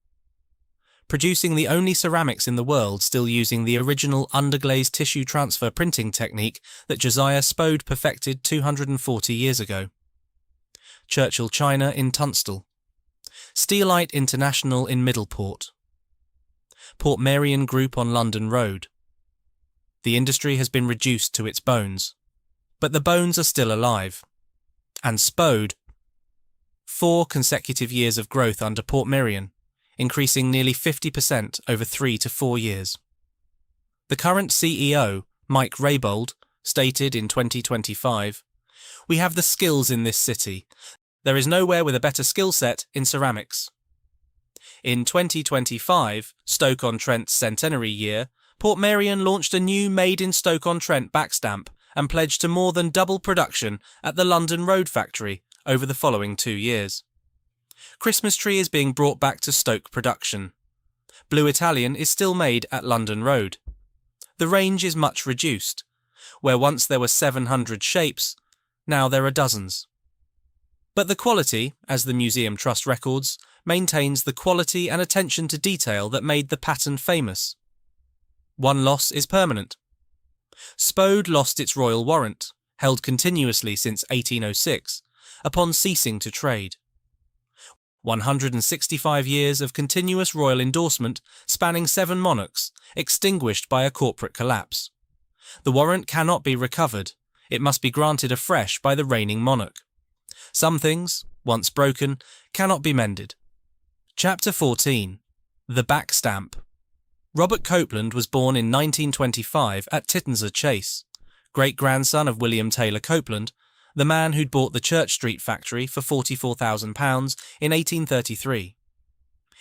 Producing the only ceramics in the world still using the original underglazed tissue transfer printing technique that Josiah Spode perfected 240 years ago. Churchill China in Tunstall. Steelite International in Middleport. Portmeirion Group on London Road. The industry has been reduced to its bones, but the bones are still alive. And Spode, 4 consecutive years of growth under Portmeirion, increasing nearly 50% over 3 to 4 years. The current CEO, Mike Raybould, stated in 2025, "We have the skills in this city. There is nowhere with a better skill set in ceramics." In 2025, Stoke-on-Trent's centenary year, Portmeirion launched a new Made in Stoke-on-Trent backstamp and pledged to more than double production at the London Road factory over the following 2 years. Christmas Tree is being brought back to Stoke production. Blue Italian is still made at London Road. The range is much reduced. Where once there were 700 shapes, now there are dozens. But the quality, as the Museum Trust records, maintains the quality and attention to detail that made the pattern famous. One loss is permanent. Spode lost its royal warrant, held continuously since 1806, upon ceasing to trade. 165 years of continuous royal endorsement spanning 7 monarchs, extinguished by a corporate collapse. The warrant cannot be recovered. It must be granted afresh by the reigning monarch. Some things, once broken, cannot be mended. Chapter 14. The Backstamp. Robert Copeland was born in 1925 at Tittenser Chase, great-grandson of William Taylor Copeland, the man who'd bought the Church Street factory for £44,000 in 1833.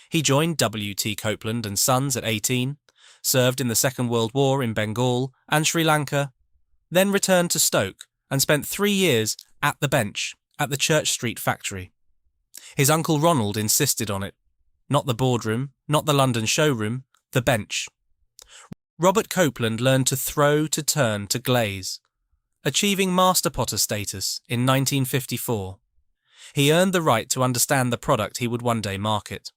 He joined W.T. Copeland and Sons at 18, served in the Second World War in Bengal and Sri Lanka, then returned to Stoke and spent 3 years at the bench at the Church Street factory. His uncle Ronald insisted on it. Not the boardroom, not the London showroom, the bench. Robert Copeland learned to throw, to turn, to glaze, achieving master potter status in 1954. He earned the right to understand the product he would one day market.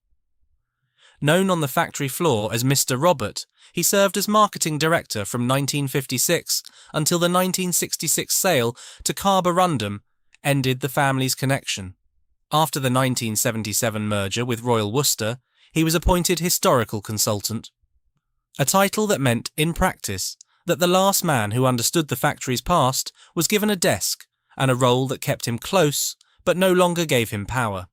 Known on the factory floor as Mr. Robert, he served as marketing director from 1956 until the 1966 sale to Carborundum ended the family's connection. After the 1977 merger with Royal Worcester, he was appointed historical consultant, a title that meant, in practice, that the last man who understood the factory's past was given a desk and a role that kept him close but no longer gave him power.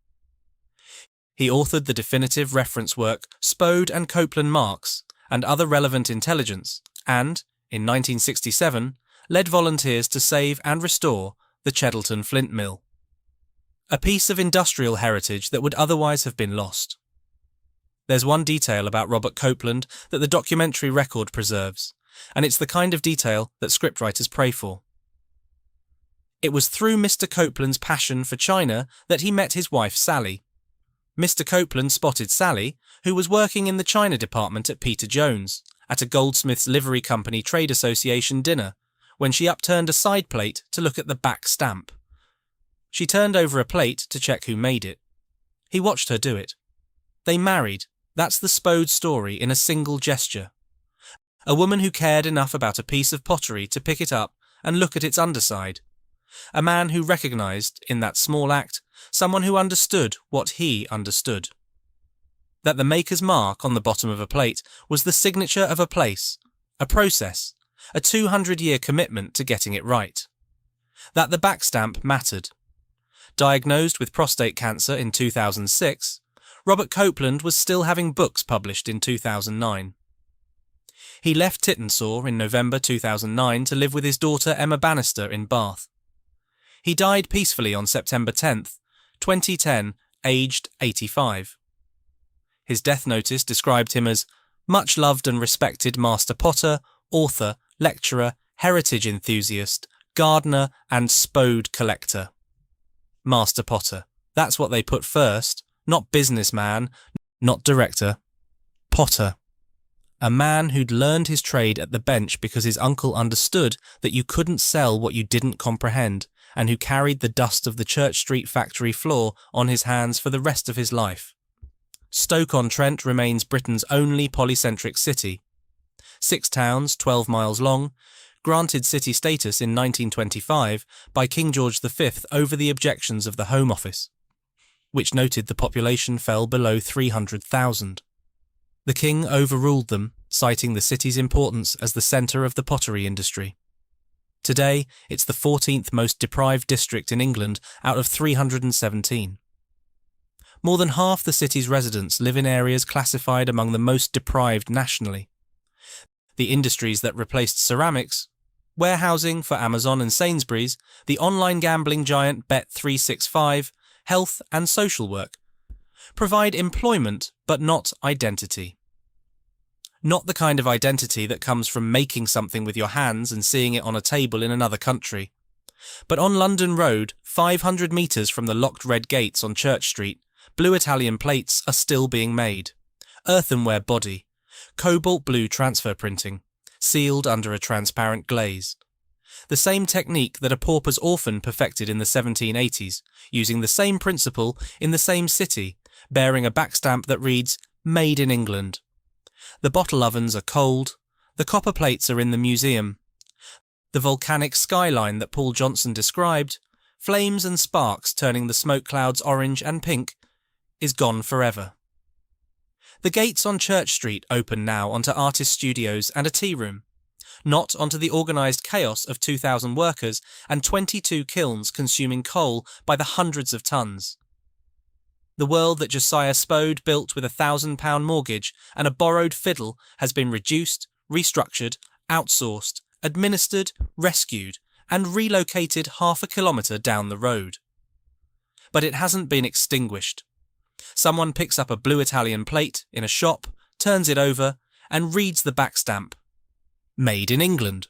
He authored the definitive reference work Spode and Copeland Marks and Other Relevant Intelligence and, in 1967, led volunteers to save and restore the Cheddleton Flint Mill, a piece of industrial heritage that would otherwise have been lost. There's one detail about Robert Copeland that the documentary record preserves, and it's the kind of detail that scriptwriters pray for. It was through Mr. Copeland's passion for China that he met his wife Sally. Mr. Copeland spotted Sally, who was working in the China department at Peter Jones, at a Goldsmiths Livery Company Trade Association dinner, when she upturned a side plate to look at the back stamp. She turned over a plate to check who made it. He watched her do it. They married. That's the Spode story in a single gesture. A woman who cared enough about a piece of pottery to pick it up and look at its underside. A man who recognised, in that small act, someone who understood what he understood. That the maker's mark on the bottom of a plate was the signature of a place, a process, a 200-year commitment to getting it right. That the back stamp mattered. Diagnosed with prostate cancer in 2006, Robert Copeland was still having books published in 2009. He left Tittensaw in November 2009 to live with his daughter Emma Bannister in Bath. He died peacefully on September 10th, 2010, aged 85. His death notice described him as much loved and respected master potter, author, lecturer, heritage enthusiast, gardener and Spode collector. Master potter. That's what they put first, not businessman, not director. Potter. A man who'd learned his trade at the bench because his uncle understood that you couldn't sell what you didn't comprehend, and who carried the dust of the Church Street factory floor on his hands for the rest of his life. Stoke-on-Trent remains Britain's only polycentric city. 6 towns, 12 miles long, granted city status in 1925 by King George V over the objections of the Home Office, which noted the population fell below 300,000. The king overruled them, citing the city's importance as the centre of the pottery industry. Today, it's the 14th most deprived district in England out of 317. More than half the city's residents live in areas classified among the most deprived nationally. The industries that replaced ceramics, warehousing for Amazon and Sainsbury's, the online gambling giant Bet365, health and social work, provide employment but not identity. Not the kind of identity that comes from making something with your hands and seeing it on a table in another country. But on London Road, 500 metres from the locked red gates on Church Street, blue Italian plates are still being made. Earthenware body, cobalt blue transfer printing, sealed under a transparent glaze. The same technique that a pauper's orphan perfected in the 1780s, using the same principle in the same city, bearing a backstamp that reads, Made in England. The bottle ovens are cold, the copper plates are in the museum. The volcanic skyline that Paul Johnson described, flames and sparks turning the smoke clouds orange and pink, is gone forever. The gates on Church Street open now onto artist studios and a tea room, not onto the organised chaos of 2,000 workers and 22 kilns consuming coal by the hundreds of tons. The world that Josiah Spode built with £1,000 mortgage and a borrowed fiddle has been reduced, restructured, outsourced, administered, rescued, and relocated half a kilometre down the road. But it hasn't been extinguished. Someone picks up a blue Italian plate in a shop, turns it over, and reads the backstamp. Made in England.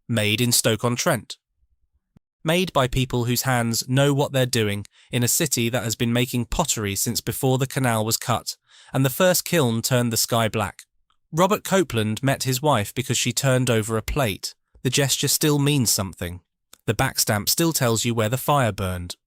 Made in Stoke-on-Trent. Made by people whose hands know what they're doing in a city that has been making pottery since before the canal was cut, and the first kiln turned the sky black. Robert Copeland met his wife because she turned over a plate. The gesture still means something. The backstamp still tells you where the fire burned.